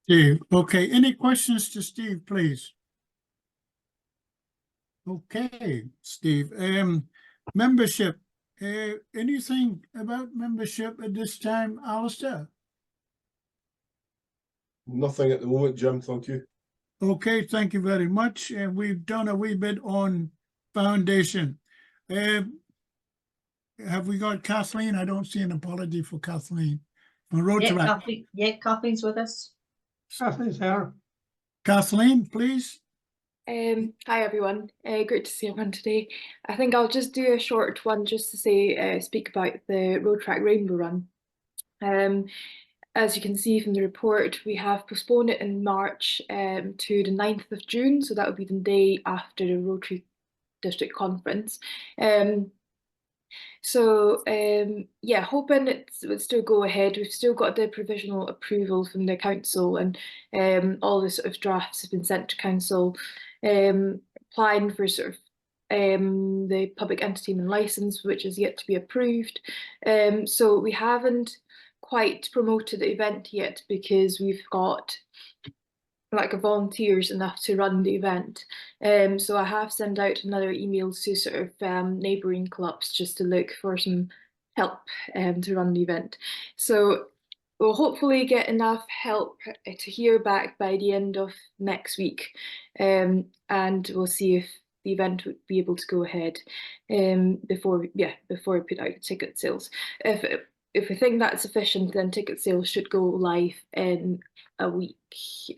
A: Steve, okay, any questions to Steve, please? Okay, Steve, membership, anything about membership at this time, Alistair?
N: Nothing at the moment, Jim, thank you.
A: Okay, thank you very much. And we've done a wee bit on foundation. Have we got Kathleen? I don't see an apology for Kathleen. From Rotary.
C: Kathleen's with us.
E: Kathleen's there.
A: Kathleen, please.
O: Hi everyone, great to see everyone today. I think I'll just do a short one just to say, speak about the Road Track Rainbow Run. As you can see from the report, we have postponed it in March to the 9th of June, so that will be the day after the Rotary District Conference. Yeah, hoping it would still go ahead. We've still got the provisional approval from the council, and all the sort of drafts have been sent to council, applying for sort of the public entertainment license, which is yet to be approved. So we haven't quite promoted the event yet because we've got like volunteers enough to run the event. So I have sent out another email to sort of neighbouring clubs just to look for some help to run the event. So we'll hopefully get enough help to hear back by the end of next week, and we'll see if the event would be able to go ahead before we put out the ticket sales. If we think that's sufficient, then ticket sales should go live in a week,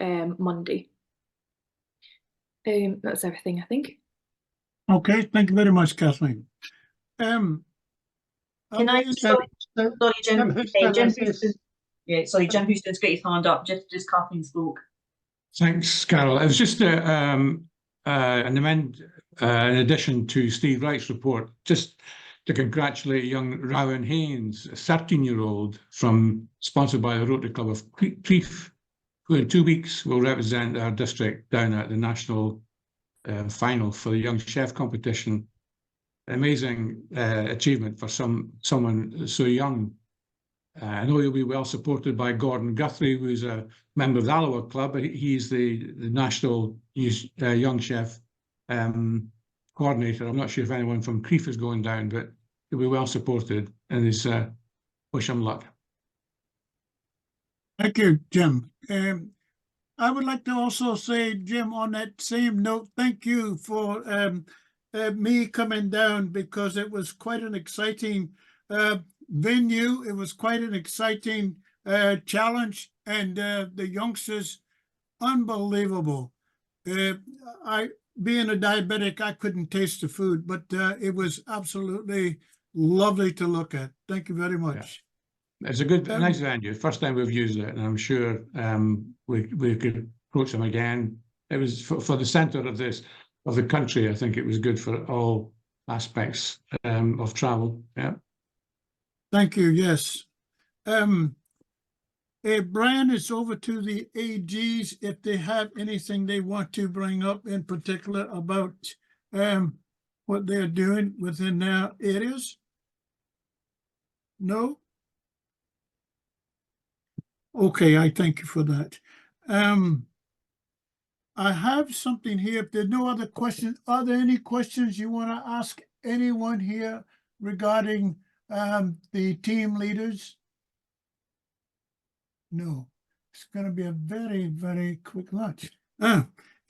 O: Monday. That's everything, I think.
A: Okay, thank you very much, Kathleen.
C: Can I just, sorry, Jim, Jim Houston's got his hand up, just Kathleen spoke.
P: Thanks, Carol. It was just an amendment in addition to Steve Wright's report, just to congratulate young Rowan Haynes, a 13-year-old sponsored by the Rotary Club of Crieff, who in 2 weeks will represent our district down at the national final for the Young Chef competition. Amazing achievement for someone so young. I know he'll be well supported by Gordon Guthrie, who's a member of the Alloa Club. He's the national Young Chef coordinator. I'm not sure if anyone from Crieff is going down, but he'll be well supported, and wish him luck.
A: Thank you, Jim. I would like to also say, Jim, on that same note, thank you for me coming down, because it was quite an exciting venue. It was quite an exciting challenge, and the youngsters, unbelievable. Being a diabetic, I couldn't taste the food, but it was absolutely lovely to look at. Thank you very much.
P: Yeah. It's a nice venue. First time we've used it, and I'm sure we could approach them again. It was for the centre of the country. I think it was good for all aspects of travel. Yeah.
A: Thank you. Yes. Brian, it's over to the AGs if they have anything they want to bring up in particular about what they're doing within their areas. No? Okay, I thank you for that. I have something here. If there's no other questions, are there any questions you want to ask anyone here regarding the team leaders? No, it's going to be a very, very quick lunch.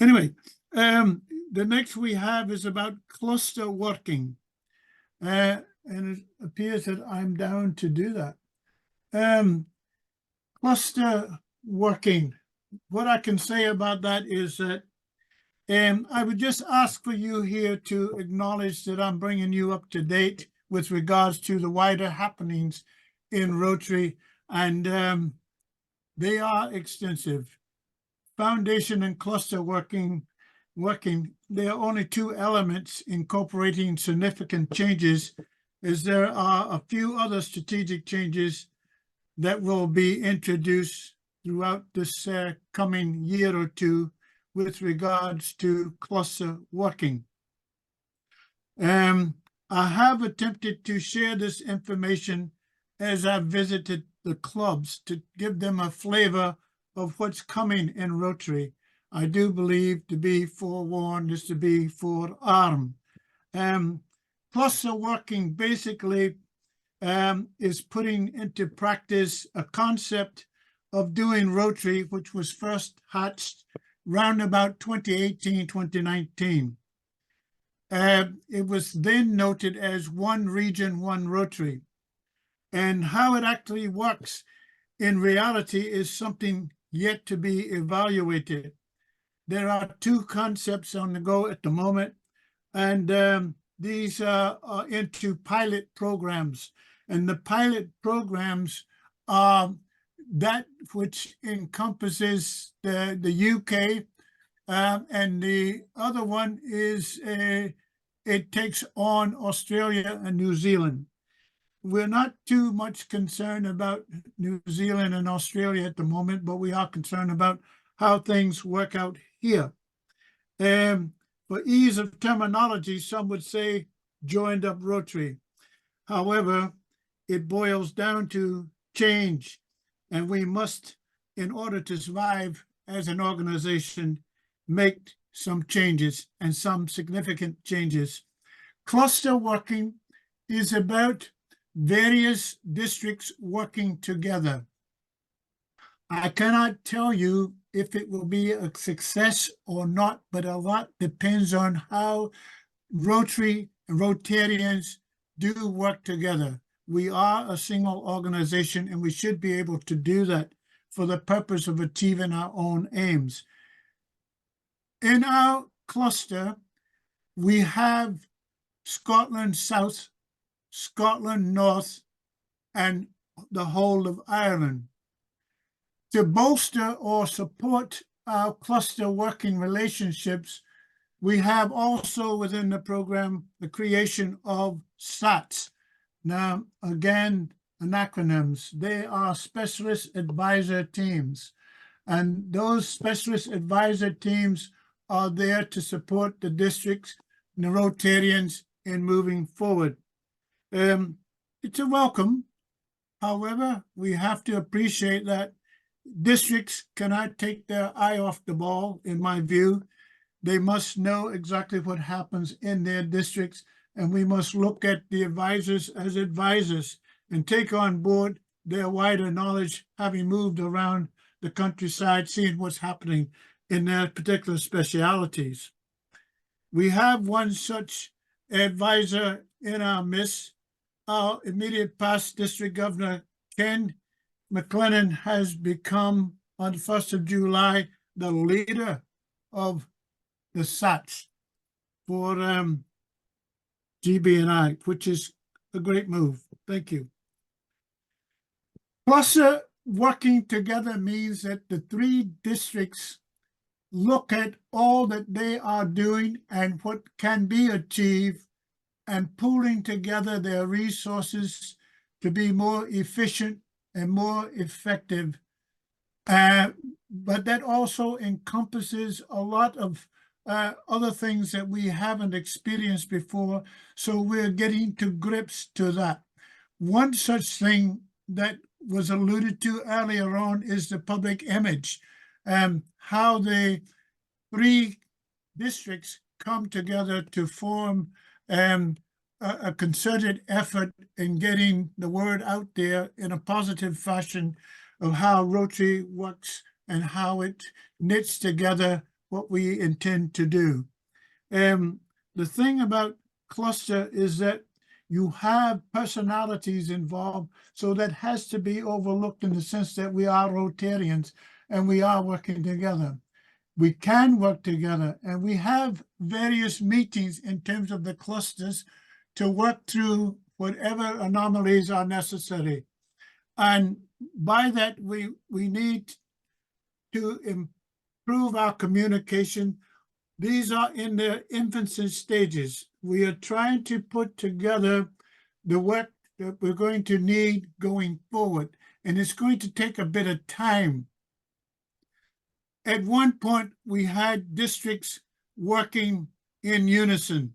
A: Anyway, the next we have is about cluster working. And it appears that I'm down to do that. Cluster working. What I can say about that is that I would just ask for you here to acknowledge that I'm bringing you up to date with regards to the wider happenings in Rotary, and they are extensive. Foundation and cluster working, there are only two elements incorporating significant changes, as there are a few other strategic changes that will be introduced throughout this coming year or two with regards to cluster working. I have attempted to share this information as I've visited the clubs to give them a flavor of what's coming in Rotary. I do believe to be forewarned is to be forearmed. Cluster working basically is putting into practice a concept of doing Rotary, which was first hatched round about 2018, 2019. It was then noted as one region, one Rotary. And how it actually works in reality is something yet to be evaluated. There are two concepts on the go at the moment, and these are into pilot programs. And the pilot programs are that which encompasses the UK, and the other one is it takes on Australia and New Zealand. We're not too much concerned about New Zealand and Australia at the moment, but we are concerned about how things work out here. For ease of terminology, some would say joined up Rotary. However, it boils down to change, and we must, in order to survive as an organization, make some changes and some significant changes. Cluster working is about various districts working together. I cannot tell you if it will be a success or not, but a lot depends on how Rotary and Rotarians do work together. We are a single organization, and we should be able to do that for the purpose of achieving our own aims. In our cluster, we have Scotland South, Scotland North, and the whole of Ireland. To bolster or support our cluster working relationships, we have also within the program the creation of SATs. Now, again, acronyms. They are specialist advisor teams, and those specialist advisor teams are there to support the districts and the Rotarians in moving forward. It's a welcome. However, we have to appreciate that districts cannot take their eye off the ball, in my view. They must know exactly what happens in their districts, and we must look at the advisors as advisors and take on board their wider knowledge, having moved around the countryside, seeing what's happening in their particular specialities. We have one such advisor in our midst. Our immediate past district governor, Ken McLennan, has become, on the 1st of July, the leader of the SATs for GB&I, which is a great move. Thank you. Cluster working together means that the three districts look at all that they are doing and what can be achieved, and pooling together their resources to be more efficient and more effective. But that also encompasses a lot of other things that we haven't experienced before, so we're getting to grips to that. One such thing that was alluded to earlier on is the public image, how the three districts come together to form a concerted effort in getting the word out there in a positive fashion of how Rotary works and how it knits together what we intend to do. The thing about cluster is that you have personalities involved, so that has to be overlooked in the sense that we are Rotarians and we are working together. We can work together, and we have various meetings in terms of the clusters to work through whatever anomalies are necessary. And by that, we need to improve our communication. These are in their infancy stages. We are trying to put together the work that we're going to need going forward, and it's going to take a bit of time. At one point, we had districts working in unison,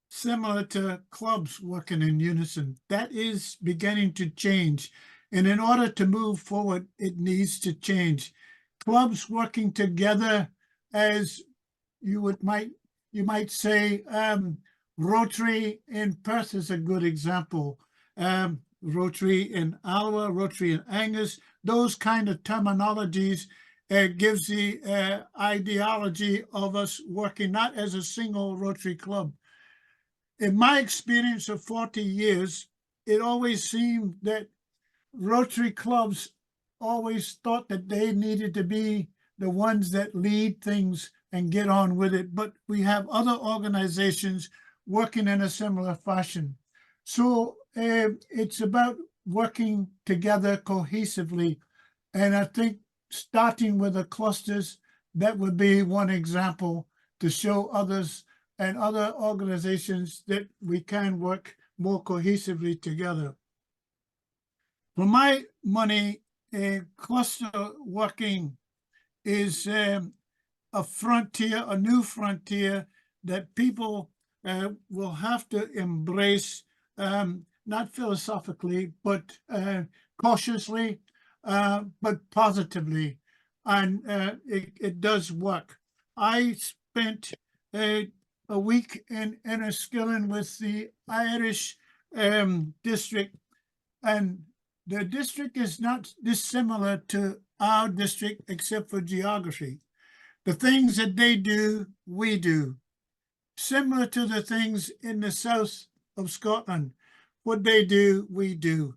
A: similar to clubs working in unison. That is beginning to change. And in order to move forward, it needs to change. clubs working together, as you might say, Rotary in Perth is a good example. Rotary in Alloa, Rotary in Angus, those kind of terminologies gives the ideology of us working not as a single Rotary club. In my experience of 40 years, it always seemed that Rotary clubs always thought that they needed to be the ones that lead things and get on with it. But we have other organizations working in a similar fashion. So it's about working together cohesively. And I think starting with the clusters, that would be one example to show others and other organizations that we can work more cohesively together. For my money, cluster working is a frontier, a new frontier that people will have to embrace, not philosophically, but cautiously, but positively. And it does work. I spent a week in Enniskillen with the Irish district, and the district is not dissimilar to our district except for geography. The things that they do, we do. Similar to the things in the south of Scotland. What they do, we do.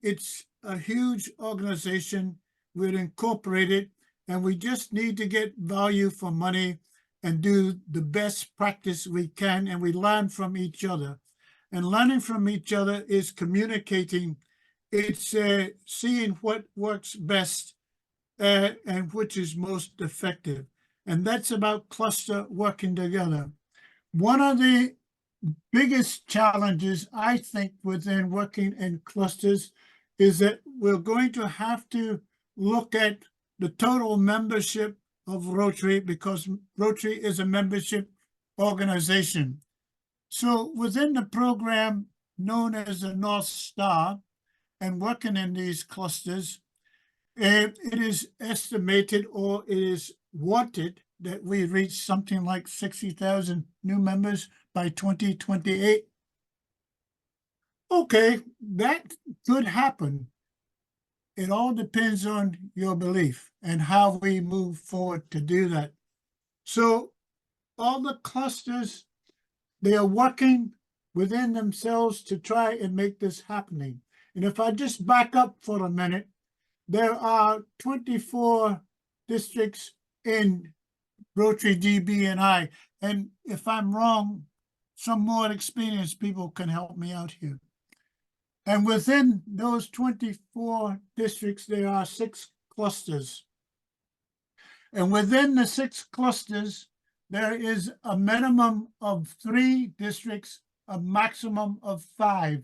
A: It's a huge organization. We're incorporated, and we just need to get value for money and do the best practice we can, and we learn from each other. And learning from each other is communicating. It's seeing what works best and which is most effective. And that's about cluster working together. One of the biggest challenges, I think, within working in clusters is that we're going to have to look at the total membership of Rotary, because Rotary is a membership organization. So within the program known as the North Star, and working in these clusters, it is estimated, or it is wanted, that we reach something like 60,000 new members by 2028. Okay, that could happen. It all depends on your belief and how we move forward to do that. So all the clusters, they are working within themselves to try and make this happening. And if I just back up for a minute, there are 24 districts in Rotary DB&I. And if I'm wrong, some more experienced people can help me out here. And within those 24 districts, there are 6 clusters. And within the 6 clusters, there is a minimum of 3 districts, a maximum of 5.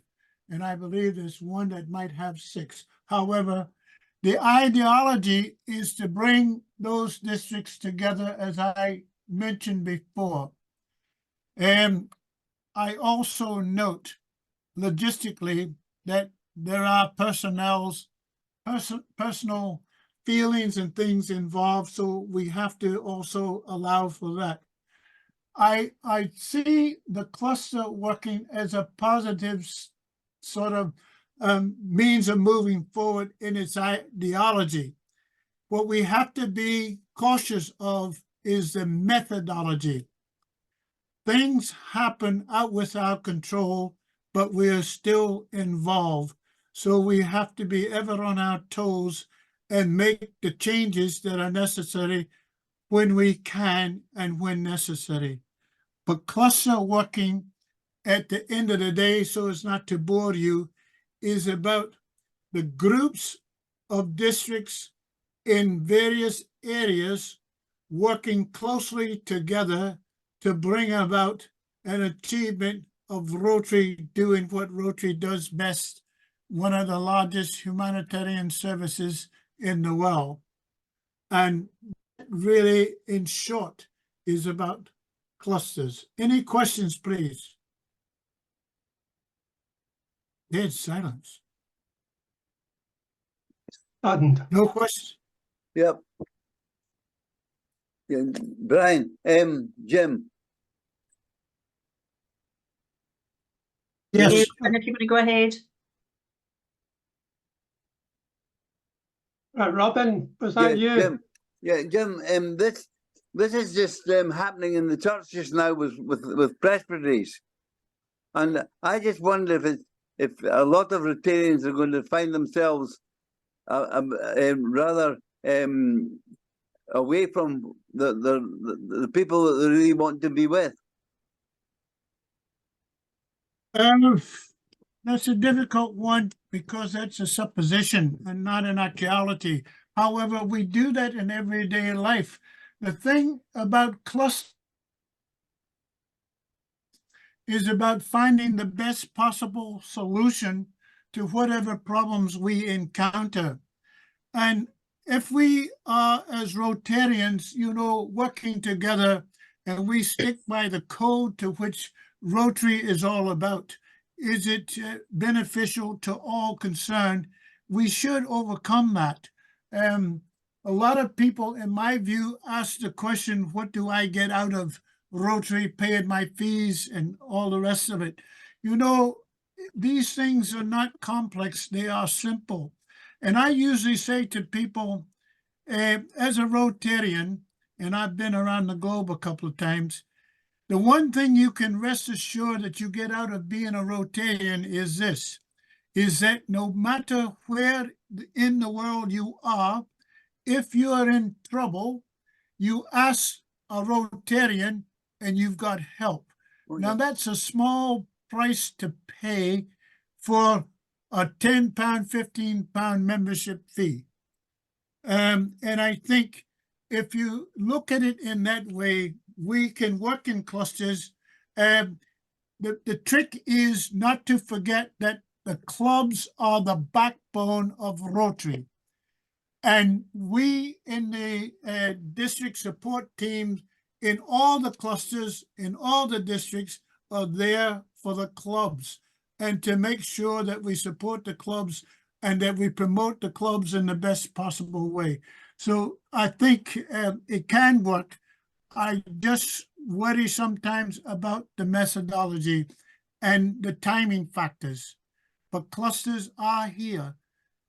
A: And I believe there's one that might have 6. However, the ideology is to bring those districts together, as I mentioned before. And I also note logistically that there are personal feelings and things involved, so we have to also allow for that. I see the cluster working as a positive sort of means of moving forward in its ideology. What we have to be cautious of is the methodology. Things happen out with our control, but we are still involved. So we have to be ever on our toes and make the changes that are necessary when we can and when necessary. But cluster working, at the end of the day, so as not to bore you, is about the groups of districts in various areas working closely together to bring about an achievement of Rotary doing what Rotary does best, one of the largest humanitarian services in the world. And really, in short, is about clusters. Any questions, please? Dead silence.
E: Buttoned.
A: No questions?
L: Yep. Yeah, Brian, Jim.
A: Yes.
C: And if you want to go ahead.
E: Robin, was that you?
L: Jim. Yeah, Jim. This is just happening in the church just now with presbyteries, and I just wonder if a lot of Rotarians are going to find themselves rather away from the people that they really want to be with.
A: That's a difficult one because that's a supposition and not an actuality. However, we do that in everyday life. The thing about cluster is about finding the best possible solution to whatever problems we encounter. And if we are, as Rotarians, working together and we stick by the code to which Rotary is all about, is it beneficial to all concerned? We should overcome that. A lot of people, in my view, ask the question, what do I get out of Rotary, paying my fees and all the rest of it? These things are not complex, they are simple. And I usually say to people, as a Rotarian, and I've been around the globe a couple of times, the one thing you can rest assured that you get out of being a Rotarian is this, is that no matter where in the world you are, if you are in trouble, you ask a Rotarian and you've got help. Now that's a small price to pay for a £10, £15 membership fee. And I think if you look at it in that way, we can work in clusters. The trick is not to forget that the clubs are the backbone of Rotary. And we in the district support teams in all the clusters, in all the districts, are there for the clubs and to make sure that we support the clubs and that we promote the clubs in the best possible way. So I think it can work. I just worry sometimes about the methodology and the timing factors. But clusters are here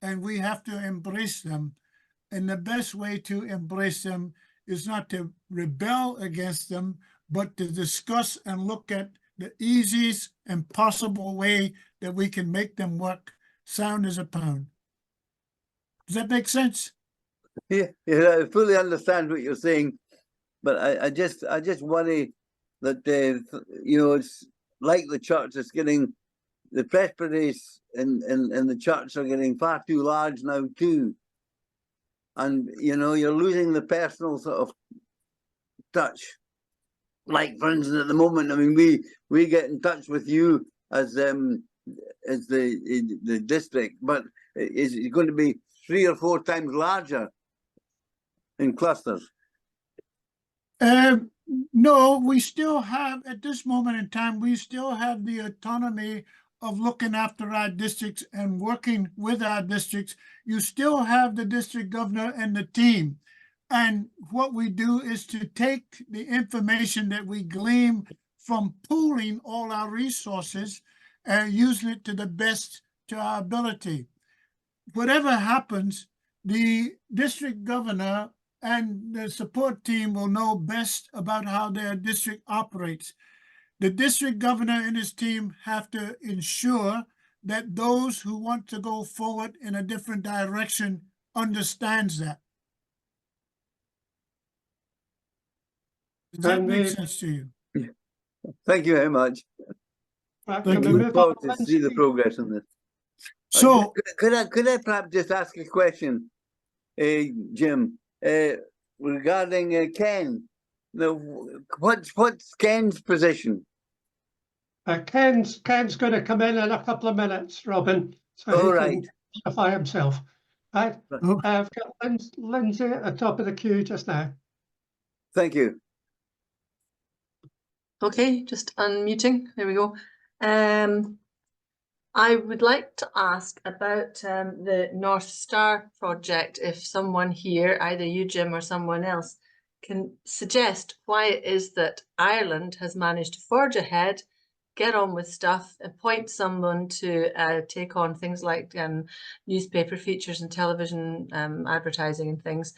A: and we have to embrace them. And the best way to embrace them is not to rebel against them, but to discuss and look at the easiest and possible way that we can make them work, sound as a pound. Does that make sense?
L: Yeah, I fully understand what you're saying, but I just worry that it's like the church is getting, the presbyteries in the church are getting far too large now too. And you're losing the personal sort of touch. Like for instance, at the moment, I mean, we get in touch with you as the district, but is it going to be 3 or 4 times larger in clusters?
A: No, we still have, at this moment in time, we still have the autonomy of looking after our districts and working with our districts. You still have the district governor and the team. And what we do is to take the information that we glean from pooling all our resources and using it to the best to our ability. Whatever happens, the district governor and the support team will know best about how their district operates. The district governor and his team have to ensure that those who want to go forward in a different direction understands that. Does that make sense to you?
L: Thank you very much.
A: Thank you.
L: Look forward to see the progress on this.
A: So
L: could I perhaps just ask a question, Jim, regarding Ken? What's Ken's position?
E: Ken's going to come in a couple of minutes, Robin, so he can justify himself. Right? I've got Lindsay at the top of the queue just now.
L: Thank you.
M: Okay, just unmuting. There we go. I would like to ask about the North Star project. If someone here, either you, Jim, or someone else, can suggest why it is that Ireland has managed to forge ahead, get on with stuff, appoint someone to take on things like newspaper features and television advertising and things.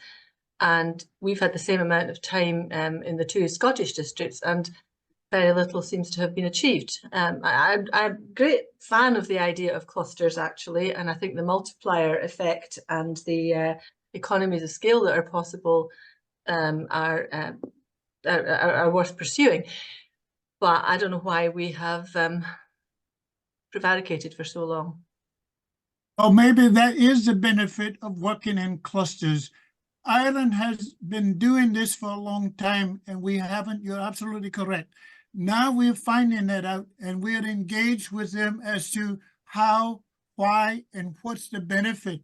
M: And we've had the same amount of time in the two Scottish districts, and very little seems to have been achieved. I'm a great fan of the idea of clusters, actually, and I think the multiplier effect and the economies of scale that are possible are worth pursuing. But I don't know why we have prevaricated for so long.
A: Well, maybe that is the benefit of working in clusters. Ireland has been doing this for a long time and we haven't. You're absolutely correct. Now we're finding that out and we're engaged with them as to how, why, and what's the benefit.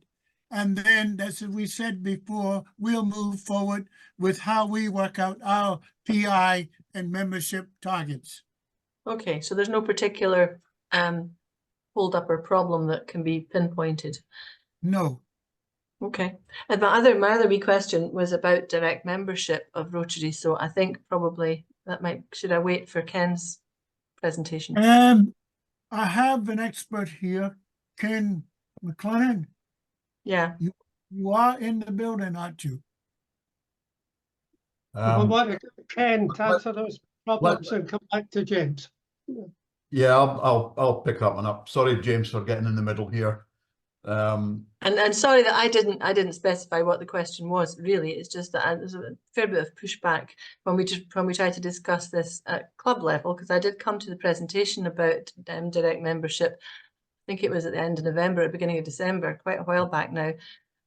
A: And then, as we said before, we'll move forward with how we work out our PI and membership targets.
M: Okay, so there's no particular hold up or problem that can be pinpointed.
A: No.
M: Okay, and my other wee question was about direct membership of Rotary. So I think probably that should I wait for Ken's presentation?
A: I have an expert here, Ken McLennan.
M: Yeah.
A: You are in the building, aren't you?
E: I want to Ken to answer those problems and come back to James.
Q: Yeah, I'll pick that one up. Sorry, James, for getting in the middle here.
M: And sorry that I didn't specify what the question was. Really, it's just that there's a fair bit of pushback when we try to discuss this at club level, because I did come to the presentation about direct membership. I think it was at the end of November, at the beginning of December, quite a while back now.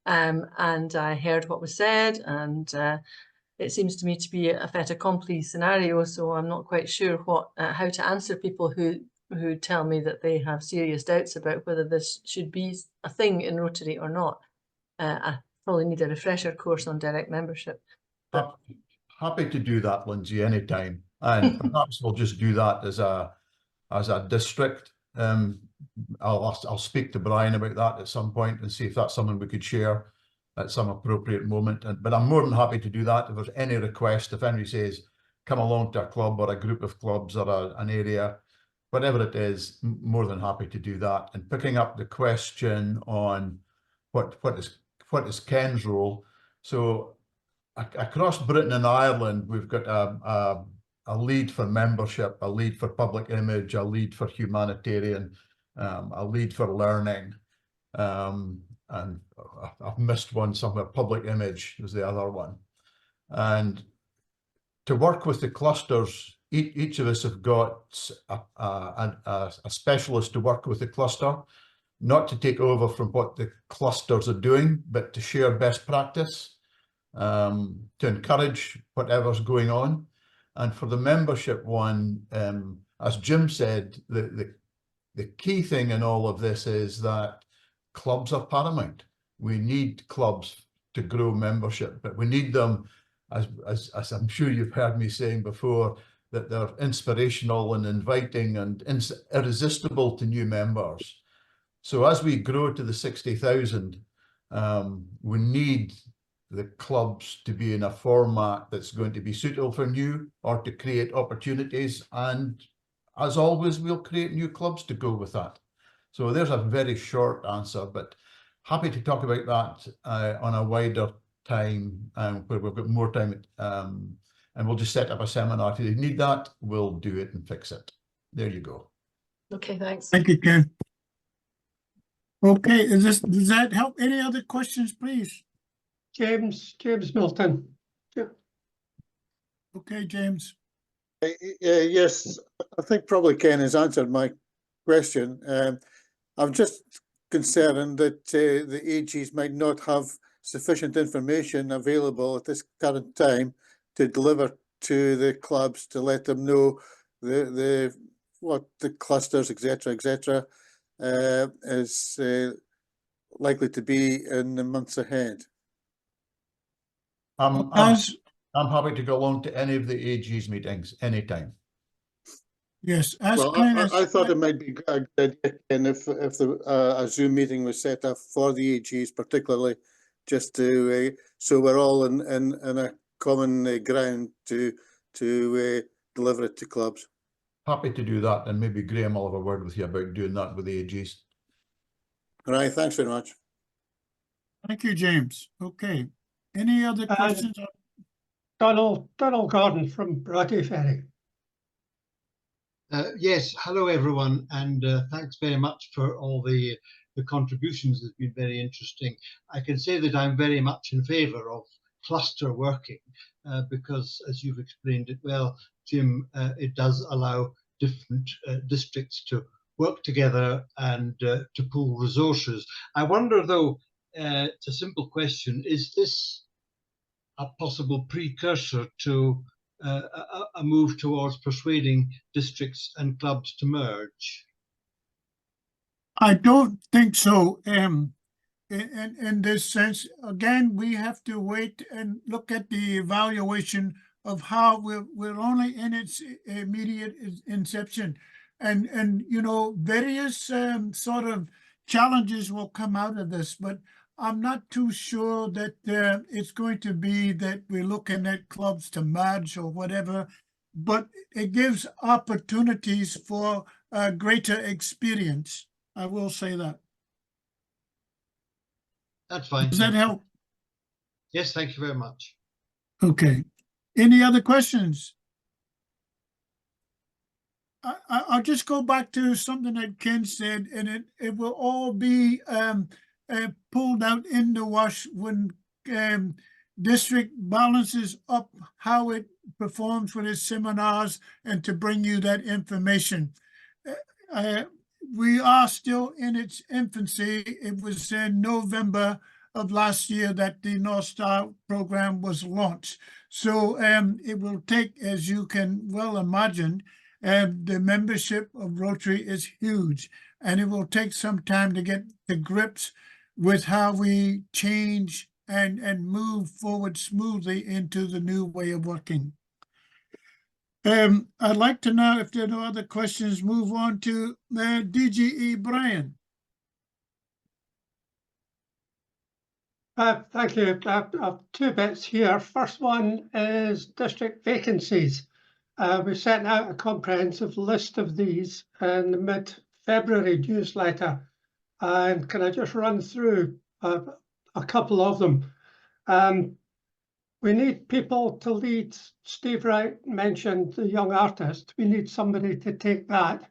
M: And I heard what was said, and it seems to me to be a fait accompli scenario. So I'm not quite sure how to answer people who tell me that they have serious doubts about whether this should be a thing in Rotary or not. I probably need a refresher course on direct membership.
Q: Happy to do that, Lindsay, anytime. And perhaps we'll just do that as a district. I'll speak to Brian about that at some point and see if that's something we could share at some appropriate moment. But I'm more than happy to do that. If there's any request, if anybody says, come along to a club or a group of clubs or an area, whatever it is, more than happy to do that. And picking up the question on what is Ken's role. So across Britain and Ireland, we've got a lead for membership, a lead for public image, a lead for humanitarian, a lead for learning. And I've missed one somewhere, public image was the other one. And to work with the clusters, each of us have got a specialist to work with the cluster, not to take over from what the clusters are doing, but to share best practice, to encourage whatever's going on. And for the membership one, as Jim said, the key thing in all of this is that clubs are paramount. We need clubs to grow membership, but we need them, as I'm sure you've heard me saying before, that they're inspirational and inviting and irresistible to new members. So as we grow to the 60,000, we need the clubs to be in a format that's going to be suitable for new or to create opportunities. And as always, we'll create new clubs to go with that. So there's a very short answer, but happy to talk about that on a wider time where we've got more time. And we'll just set up a seminar. If you need that, we'll do it and fix it. There you go.
M: Okay, thanks.
A: Thank you, Ken. Okay, does that help? Any other questions, please?
E: James Milton. Yeah.
A: Okay, James.
R: Yes, I think probably Ken has answered my question. I'm just concerned that the AGs might not have sufficient information available at this current time to deliver to the clubs to let them know what the clusters, etc., is likely to be in the months ahead.
Q: I'm happy to go along to any of the AG's meetings anytime.
A: Yes,
R: well, I thought it might be a good idea, and if a Zoom meeting was set up for the AGs, particularly just to so we're all in a common ground to deliver it to clubs.
Q: Happy to do that, and maybe Graham will have a word with you about doing that with the AGs.
R: All right, thanks very much.
A: Thank you, James. Okay. Any other questions?
E: Donald Gordon from Rotary Ferry.
S: Yes, hello everyone, and thanks very much for all the contributions. It's been very interesting. I can say that I'm very much in favour of cluster working because, as you've explained it well, Jim, it does allow different districts to work together and to pool resources. I wonder though, it's a simple question, is this a possible precursor to a move towards persuading districts and clubs to merge?
A: I don't think so. In this sense, again, we have to wait and look at the evaluation of how we're only in its immediate inception, and you know, various sort of challenges will come out of this, but I'm not too sure that it's going to be that we're looking at clubs to merge or whatever, but it gives opportunities for greater experience. I will say that.
S: That's fine.
A: Does that help?
S: Yes, thank you very much.
A: Okay. Any other questions? I'll just go back to something that Ken said, and it will all be pulled out in the wash when district balances up how it performs with its seminars and to bring you that information. We are still in its infancy. It was in November of last year that the North Star program was launched. So it will take, as you can well imagine, the membership of Rotary is huge, and it will take some time to get to grips with how we change and move forward smoothly into the new way of working. I'd like to know, if there are no other questions, move on to DGE Brian.
E: Thank you. I've two bits here. First one is district vacancies. We sent out a comprehensive list of these in the mid-February newsletter. And can I just run through a couple of them? We need people to lead. Steve Wright mentioned the young artist. We need somebody to take that.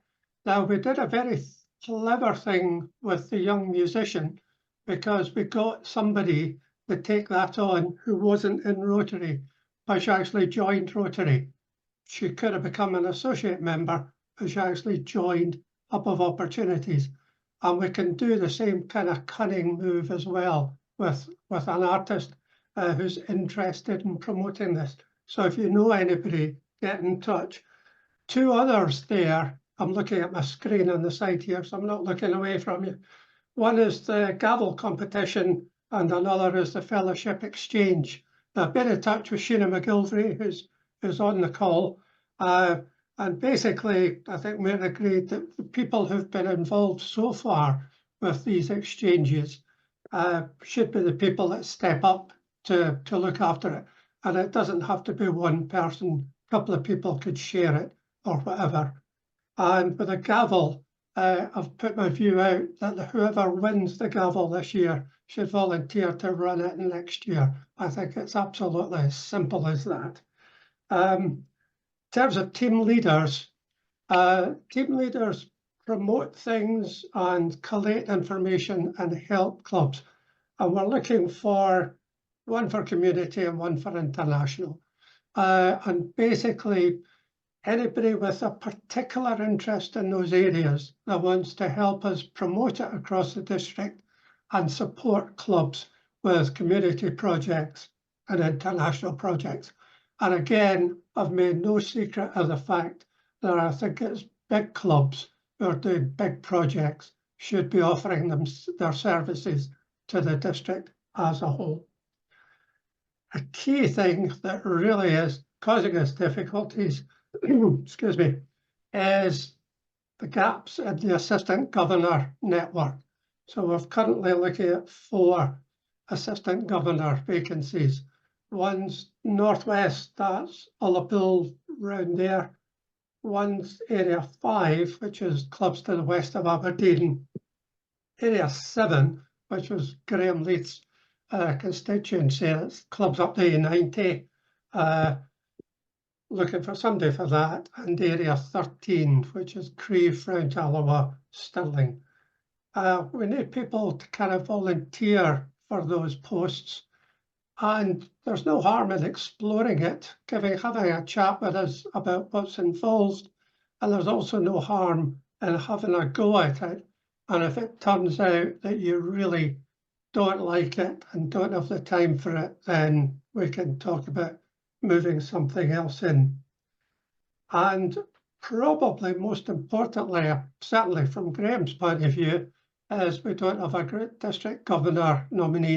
E: Now, we did a very clever thing with the young musician because we got somebody to take that on who wasn't in Rotary, but she actually joined Rotary. She could have become an associate member, but she actually joined Hub of Opportunities. And we can do the same kind of cunning move as well with an artist who's interested in promoting this. So if you know anybody, get in touch. Two others there, I'm looking at my screen on the side here, so I'm not looking away from you. One is the gavel competition, and another is the fellowship exchange. Now, I've been in touch with Sheena McGilvery, who's on the call. And basically, I think we're agreed that the people who've been involved so far with these exchanges should be the people that step up to look after it. And it doesn't have to be one person, a couple of people could share it or whatever. And with a gavel, I've put my view out that whoever wins the gavel this year should volunteer to run it next year. I think it's absolutely as simple as that. In terms of team leaders promote things and collate information and help clubs. And we're looking for one for community and one for international. And basically, anybody with a particular interest in those areas that wants to help us promote it across the district and support clubs with community projects and international projects. And again, I've made no secret of the fact that I think it's big clubs who are doing big projects should be offering them their services to the district as a whole. A key thing that really is causing us difficulties, excuse me, is the gaps in the assistant governor network. So we're currently looking at 4 assistant governor vacancies. one's northwest, that's Ullapool round there. One's Area 5, which is clubs to the west of Aberdeen. Area 7, which was Graham Leith's constituency, it's clubs up to 90. Looking for somebody for that. And Area 13, which is Crieff, round Alloa, Stirling. We need people to kind of volunteer for those posts. And there's no harm in exploring it, having a chat with us about what's involved. And there's also no harm in having a go at it. And if it turns out that you really don't like it and don't have the time for it, then we can talk about moving something else in. And probably most importantly, certainly from Graham's point of view, is we don't have a great district governor nominee.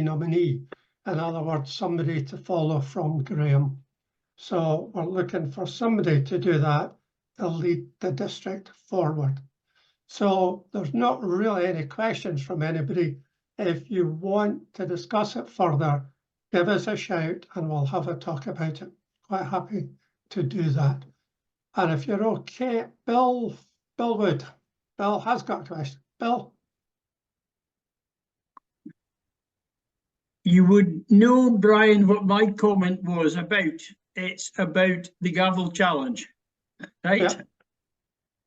E: In other words, somebody to follow from Graham. So we're looking for somebody to do that, to lead the district forward. So there's not really any questions from anybody. If you want to discuss it further, give us a shout and we'll have a talk about it. Quite happy to do that. And if you're okay, Bill Wood. Bill has got a question. Bill?
T: You would know, Brian, what my comment was about. It's about the gavel challenge, right? Yeah.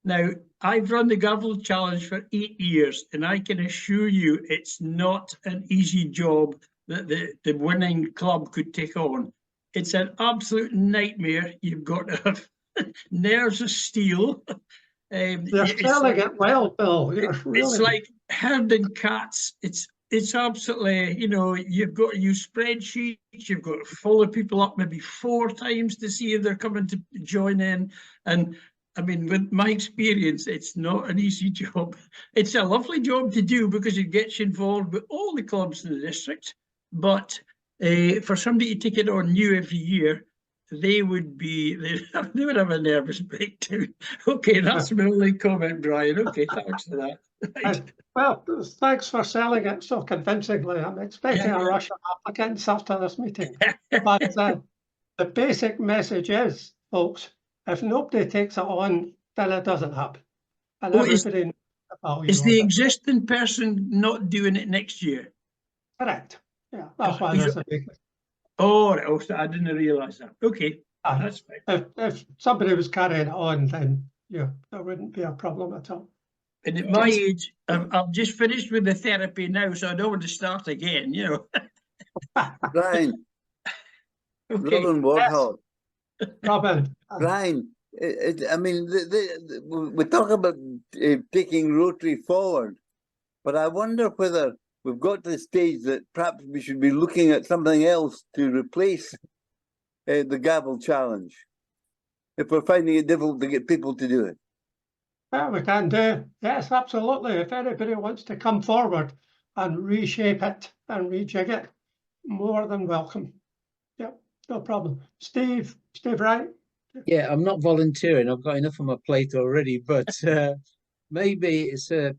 T: Now, I've run the gavel challenge for 8 years, and I can assure you it's not an easy job that the winning club could take on. It's an absolute nightmare. You've got to have nerves of steel.
E: You're selling it well, Bill.
T: It's like herding cats. It's absolutely, you know, you've got to use spreadsheets, you've got to follow people up maybe 4 times to see if they're coming to join in. And I mean, with my experience, it's not an easy job. It's a lovely job to do because it gets you involved with all the clubs in the district. But for somebody to take it on new every year, they would have a nervous breakdown. Okay, that's my only comment, Brian. Okay, thanks for that. Right.
E: Well, thanks for selling it so convincingly. I'm expecting a rush of applicants after this meeting. But the basic message is, folks, if nobody takes it on, then it doesn't happen. And everybody knows the value
T: is the
E: of it.
T: existing person not doing it next year?
E: Correct. Yeah, that's why there's a big...
T: Oh, I didn't realise that. Okay, that's fine.
E: If somebody was carrying it on, then yeah, there wouldn't be a problem at all.
T: And at my age, I've just finished with the therapy now, so I don't want to start again, you know.
L: Brian.
T: Okay.
L: Robin Warthog.
E: Robin.
L: Brian, I mean, we talk about taking Rotary forward, but I wonder whether we've got to the stage that perhaps we should be looking at something else to replace the gavel challenge, if we're finding it difficult to get people to do it.
E: Well, we can do. Yes, absolutely. If anybody wants to come forward and reshape it and rejig it, more than welcome. Yep, no problem. Steve, right?
H: Yeah, I'm not volunteering. I've got enough on my plate already, but maybe it's a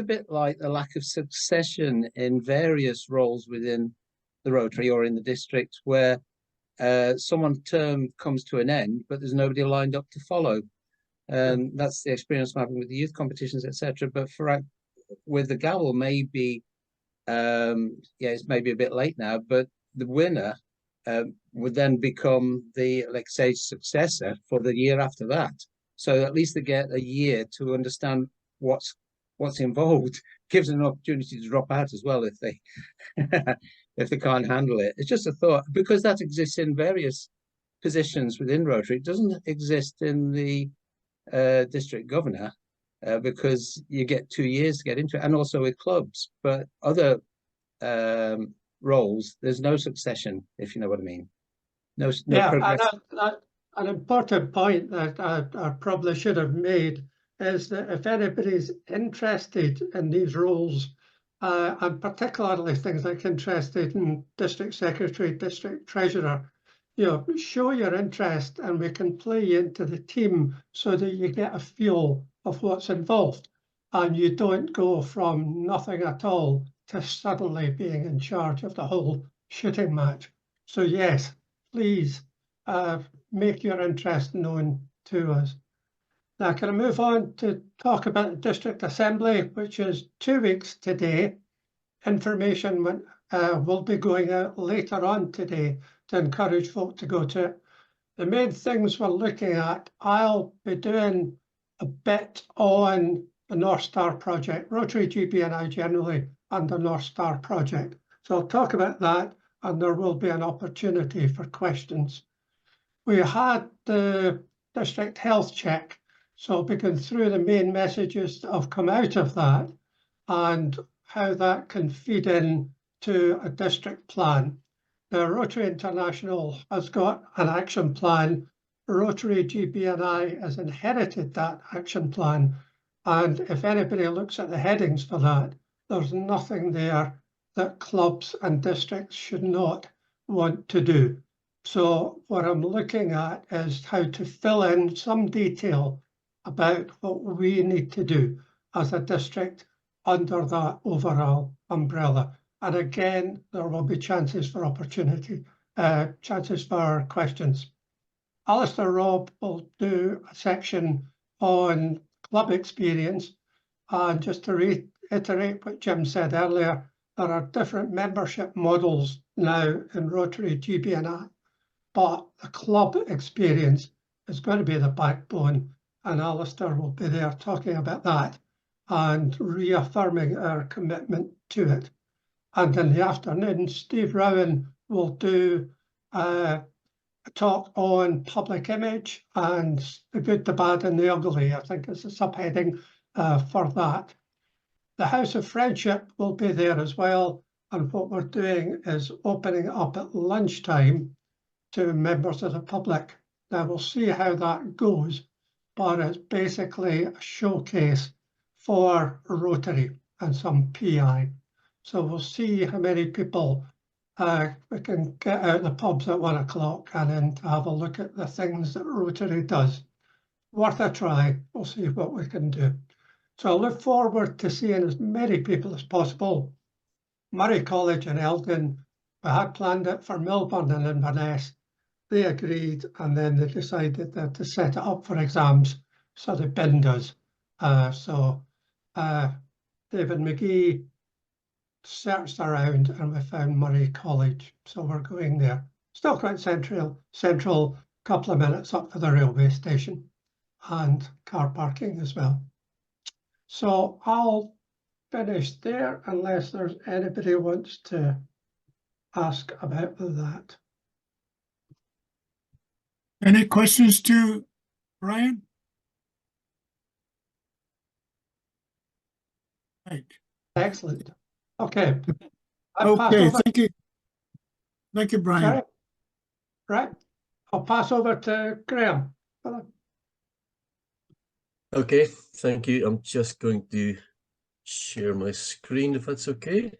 H: bit like the lack of succession in various roles within the Rotary or in the district, where someone's term comes to an end, but there's nobody lined up to follow. And that's the experience I'm having with the youth competitions, etc. But with the gavel, maybe it's maybe a bit late now, but the winner would then become the, like say, successor for the year after that. So at least they get a year to understand what's involved. Gives them an opportunity to drop out as well if they if they can't handle it. It's just a thought, because that exists in various positions within Rotary. It doesn't exist in the district governor because you get 2 years to get into it, and also with clubs. But other roles, there's no succession, if you know what I mean. No progress.
E: And an important point that I probably should have made is that if anybody's interested in these roles, and particularly things like interested in district secretary, district treasurer, you know, show your interest and we can play you into the team so that you get a feel of what's involved and you don't go from nothing at all to suddenly being in charge of the whole shooting match. So yes, please make your interest known to us. Now, can I move on to talk about the District Assembly, which is 2 weeks today. Information will be going out later on today to encourage folk to go to it. The main things we're looking at, I'll be doing a bit on the North Star project, Rotary GBNI generally, and the North Star project. So I'll talk about that, and there will be an opportunity for questions. We had the district health check, so I'll be going through the main messages that have come out of that and how that can feed in to a district plan. Now, Rotary International has got an action plan. Rotary GBNI has inherited that action plan. And if anybody looks at the headings for that, there's nothing there that clubs and districts should not want to do. So what I'm looking at is how to fill in some detail about what we need to do as a district under that overall umbrella. And again, there will be chances for opportunity, chances for questions. Alistair Robb will do a section on club experience. And just to reiterate what Jim said earlier, there are different membership models now in Rotary GBNI, but the club experience is going to be the backbone, and Alistair will be there talking about that and reaffirming our commitment to it. And in the afternoon, Steve Rowan will do a talk on public image and the good, the bad and the ugly, I think is the subheading for that. The House of Friendship will be there as well. And what we're doing is opening up at lunchtime to members of the public. Now we'll see how that goes, but it's basically a showcase for Rotary and some PI. So we'll see how many people we can get out the pubs at 1 o'clock and then to have a look at the things that Rotary does. Worth a try. We'll see what we can do. So I look forward to seeing as many people as possible. Murray College in Elgin, we had planned it for Milburn and Inverness. They agreed, and then they decided that to set it up for exams, so they binned us. David McGee searched around and we found Murray College, so we're going there. Still quite central, couple of minutes up for the railway station and car parking as well. So I'll finish there unless there's anybody who wants to ask about that.
A: Any questions to Brian? Right.
E: Excellent. Okay.
A: Okay, thank you. Thank you, Brian.
E: Sorry. Right. I'll pass over to Graham.
U: Okay, thank you. I'm just going to share my screen if that's okay.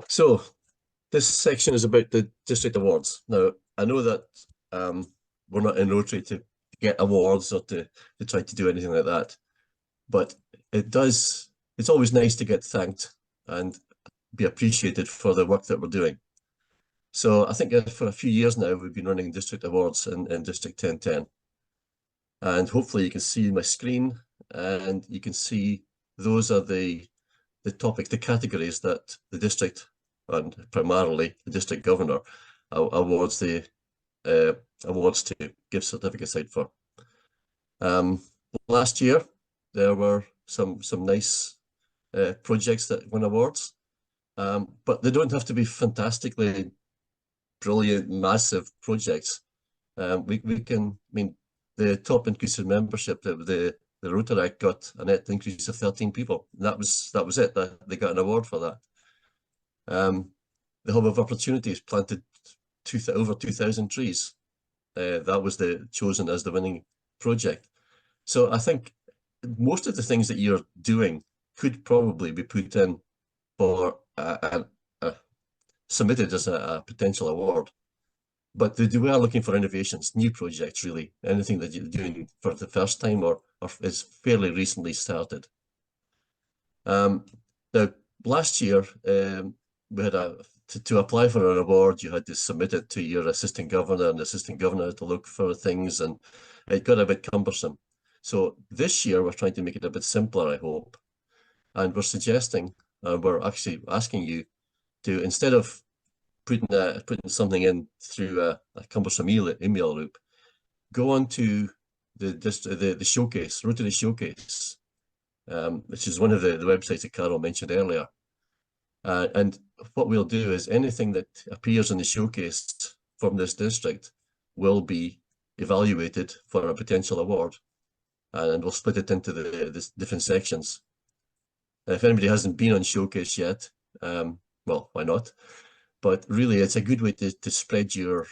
U: So this section is about the district awards. Now, I know that we're not in Rotary to get awards or to try to do anything like that, but it's always nice to get thanked and be appreciated for the work that we're doing. So I think for a few years now, we've been running district awards in District 1010. And hopefully you can see my screen and you can see those are the topics, the categories that the district, and primarily the district governor, awards to give certificates out for. Last year, there were some nice projects that won awards, but they don't have to be fantastically brilliant, massive projects. We can, I mean, the top increase in membership, the Rotary got a net increase of 13 people. That was it. They got an award for that. The Hub of Opportunities planted over 2,000 trees. That was chosen as the winning project. So I think most of the things that you're doing could probably be put in for submitted as a potential award. But we are looking for innovations, new projects, really. Anything that you're doing for the first time or is fairly recently started. Now, last year, we had to apply for an award, you had to submit it to your assistant governor, and the assistant governor had to look for things, and it got a bit cumbersome. So this year we're trying to make it a bit simpler, I hope. And we're suggesting, we're actually asking you to, instead of putting something in through a cumbersome email loop, go on to the showcase, Rotary Showcase, which is one of the websites that Carol mentioned earlier. And what we'll do is anything that appears in the showcase from this district will be evaluated for a potential award, and we'll split it into the different sections. If anybody hasn't been on Showcase yet, well, why not? But really, it's a good way to spread your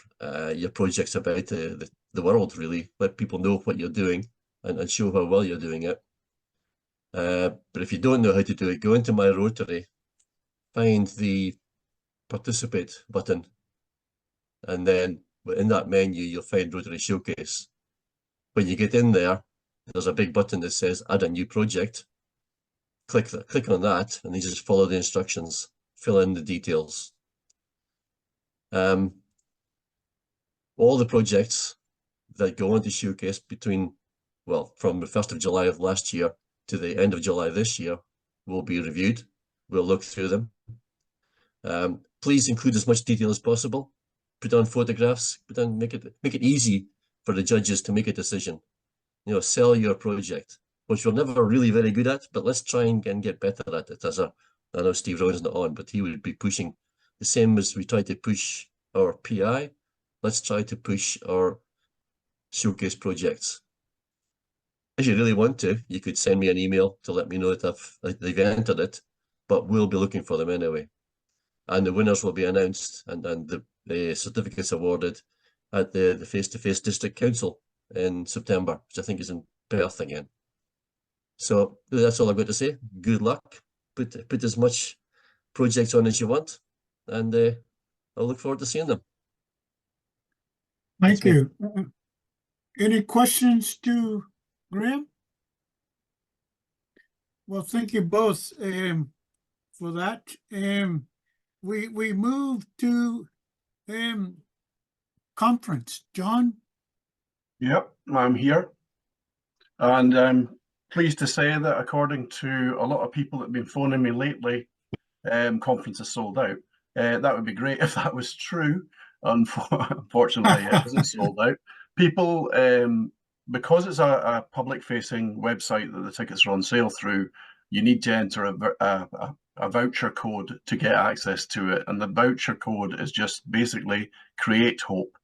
U: projects about the world, really. Let people know what you're doing and show how well you're doing it. But if you don't know how to do it, go into My Rotary, find the Participate button, and then in that menu, you'll find Rotary Showcase. When you get in there, there's a big button that says Add a New Project. Click on that, and you just follow the instructions, fill in the details. All the projects that go into Showcase between, well, from the 1st of July of last year to the end of July this year will be reviewed. We'll look through them. Please include as much detail as possible. Put on photographs. Make it easy for the judges to make a decision. You know, sell your project, which we're never really very good at, but let's try and get better at it. I know Steve Rowan's not on, but he would be pushing the same as we try to push our PI. Let's try to push our showcase projects. If you really want to, you could send me an email to let me know that they've entered it, but we'll be looking for them anyway. And the winners will be announced, and the certificates awarded at the face-to-face district council in September, which I think is in Perth again. So that's all I've got to say. Good luck. Put as much projects on as you want, and I'll look forward to seeing them.
A: Thank you. Any questions to Graham? Well, thank you both for that. We move to conference. John?
B: Yep, I'm here. And I'm pleased to say that according to a lot of people that have been phoning me lately, conference is sold out. That would be great if that was true. Unfortunately, it isn't sold out. People, because it's a public-facing website that the tickets are on sale through, you need to enter a voucher code to get access to it. And the voucher code is just basically create hope.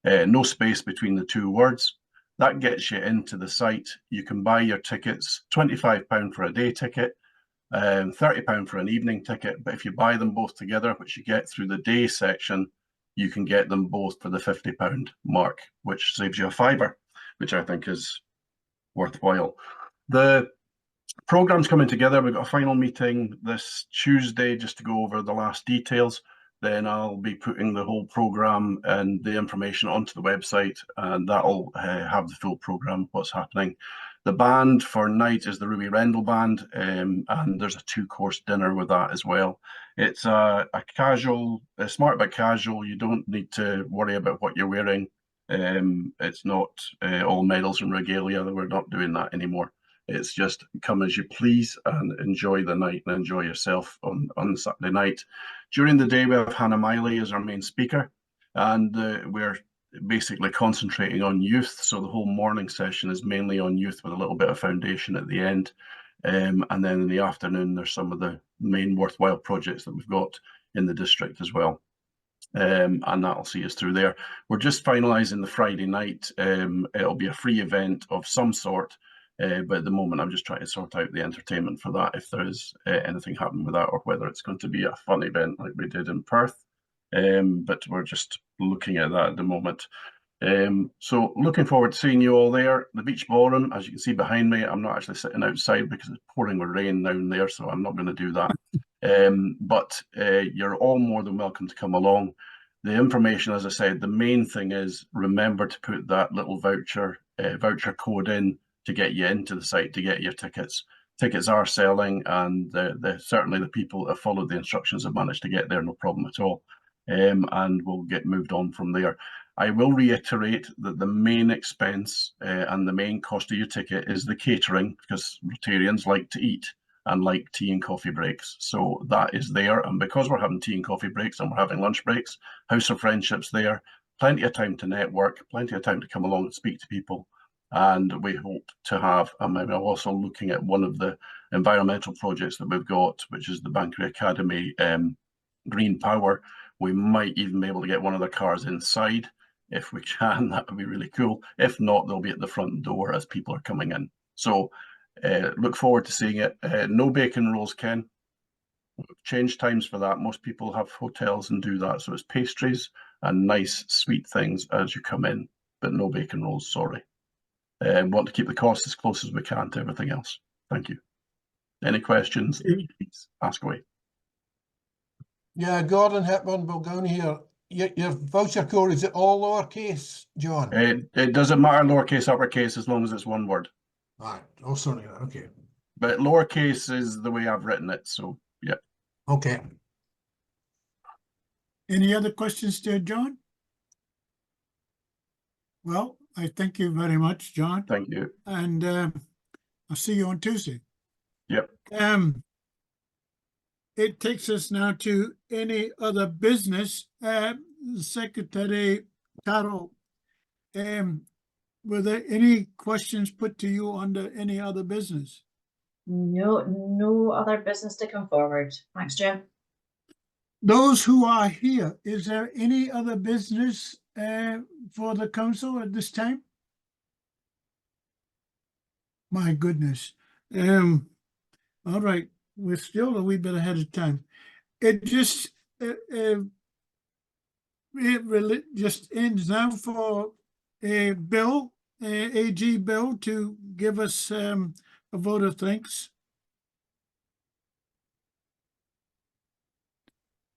B: No space between the two words. That gets you into the site. You can buy your tickets, £25 for a day ticket, £30 for an evening ticket. But if you buy them both together, which you get through the day section, you can get them both for the £50 mark, which saves you a fiver, which I think is worthwhile. The program's coming together. We've got a final meeting this Tuesday just to go over the last details. Then I'll be putting the whole program and the information onto the website, and that'll have the full program, what's happening. The band for night is the Ruby Rendell Band, and there's a 2-course dinner with that as well. It's a casual, smart but casual. You don't need to worry about what you're wearing. It's not all medals and regalia. We're not doing that anymore. It's just come as you please and enjoy the night and enjoy yourself on Saturday night. During the day, we have Hannah Miley as our main speaker, and we're basically concentrating on youth. So the whole morning session is mainly on youth with a little bit of foundation at the end. And then in the afternoon, there's some of the main worthwhile projects that we've got in the district as well. And that'll see us through there. We're just finalising the Friday night. It'll be a free event of some sort. But at the moment, I'm just trying to sort out the entertainment for that, if there is anything happening with that, or whether it's going to be a fun event like we did in Perth. But we're just looking at that at the moment. So looking forward to seeing you all there. The beach ballroom, as you can see behind me, I'm not actually sitting outside because it's pouring with rain down there, so I'm not going to do that. But you're all more than welcome to come along. The information, as I said, the main thing is remember to put that little voucher code in to get you into the site, to get your tickets. tickets are selling, and certainly the people that have followed the instructions have managed to get there, no problem at all. And we'll get moved on from there. I will reiterate that the main expense and the main cost of your ticket is the catering, because Rotarians like to eat and like tea and coffee breaks. So that is there. And because we're having tea and coffee breaks and we're having lunch breaks, House of Friendship's there, plenty of time to network, plenty of time to come along and speak to people. And we hope to have, I'm also looking at one of the environmental projects that we've got, which is the Bankery Academy Green Power. We might even be able to get one of the cars inside. If we can, that would be really cool. If not, they'll be at the front door as people are coming in. So look forward to seeing it. No bacon rolls, Ken. We've changed times for that. Most people have hotels and do that. So it's pastries and nice sweet things as you come in, but no bacon rolls, sorry. Want to keep the cost as close as we can to everything else. Thank you. Any questions? Please ask away.
N: Yeah, Gordon Hepburn, Bulgoni here. Your voucher code, is it all lowercase, John?
B: It doesn't matter lowercase, uppercase, as long as it's one word.
N: Right, oh, sorry, okay.
B: But lowercase is the way I've written it, so yeah.
N: Okay.
A: Any other questions there, John? Well, I thank you very much, John.
B: Thank you.
A: And I'll see you on Tuesday.
B: Yep.
A: It takes us now to any other business. Secretary Carol, were there any questions put to you under any other business?
C: No other business to come forward. Thanks, Jim.
A: Those who are here, is there any other business for the council at this time? My goodness. All right, we're still a wee bit ahead of time. It just it really just ends now for a bill, AG Bill, to give us a vote of thanks.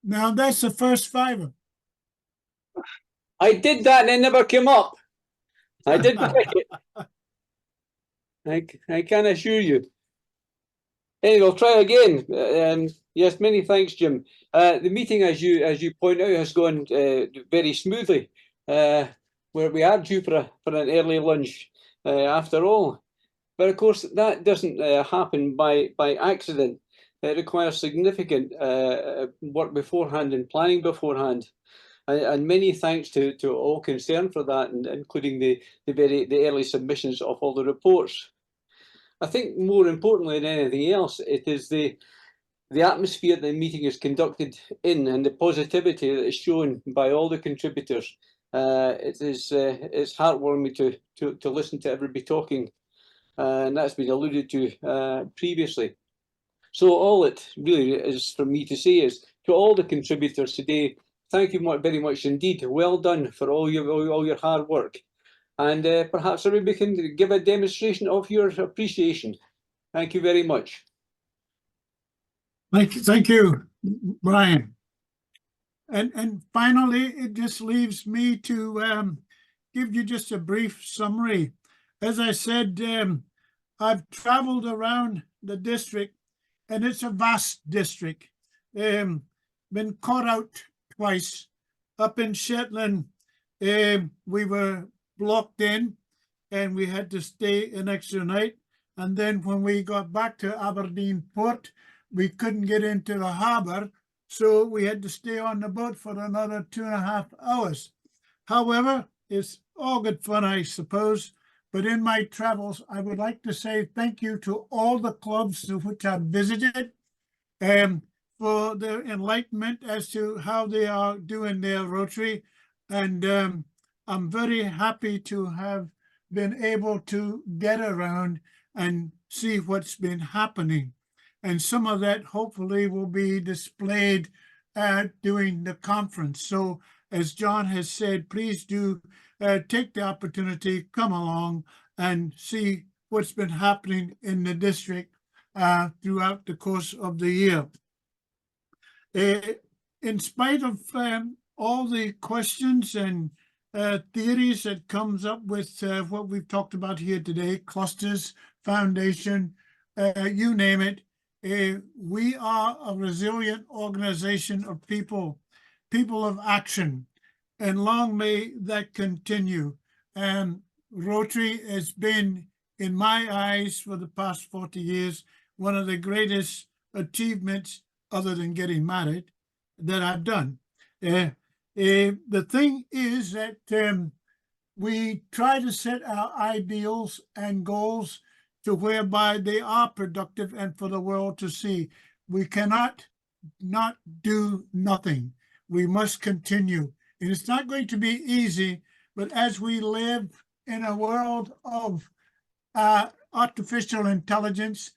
A: Now that's the first fiver.
F: I did that and it never came up. I did click it. I can assure you. Anyway, I'll try again. Yes, many thanks, Jim. The meeting, as you point out, has gone very smoothly. We are due for an early lunch after all. But of course, that doesn't happen by accident. It requires significant work beforehand and planning beforehand. And many thanks to all concerned for that, and including the early submissions of all the reports. I think more importantly than anything else, it is the atmosphere the meeting is conducted in, and the positivity that is shown by all the contributors. It's heartwarming to listen to everybody talking, and that's been alluded to previously. So all it really is for me to say is to all the contributors today, thank you very much indeed. Well done for all your hard work. And perhaps everybody can give a demonstration of your appreciation. Thank you very much.
A: Thank you, Brian. And finally, it just leaves me to give you just a brief summary. As I said, I've traveled around the district, and it's a vast district. Been caught out twice. Up in Shetland, we were blocked in and we had to stay an extra night. And then when we got back to Aberdeen Port, we couldn't get into the harbour, so we had to stay on the boat for another 2.5 hours. However, it's all good fun, I suppose. But in my travels, I would like to say thank you to all the clubs to which I've visited for their enlightenment as to how they are doing their Rotary. And I'm very happy to have been able to get around and see what's been happening. And some of that hopefully will be displayed during the conference. So as John has said, please do take the opportunity, come along and see what's been happening in the district throughout the course of the year. In spite of all the questions and theories that comes up with what we've talked about here today, clusters, foundation, you name it. We are a resilient organization of people of action, and long may that continue. And Rotary has been, in my eyes, for the past 40 years, one of the greatest achievements, other than getting married, that I've done. The thing is that we try to set our ideals and goals to whereby they are productive and for the world to see. We cannot not do nothing. We must continue. And it's not going to be easy, but as we live in a world of artificial intelligence,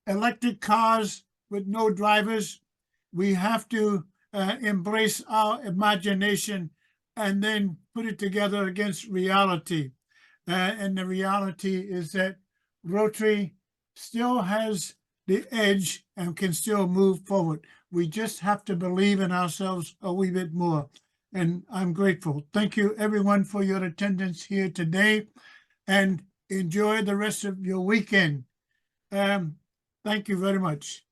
A: electric cars with no drivers, we have to embrace our imagination and then put it together against reality. And the reality is that Rotary still has the edge and can still move forward. We just have to believe in ourselves a wee bit more. And I'm grateful. Thank you, everyone, for your attendance here today, and enjoy the rest of your weekend. Thank you very much.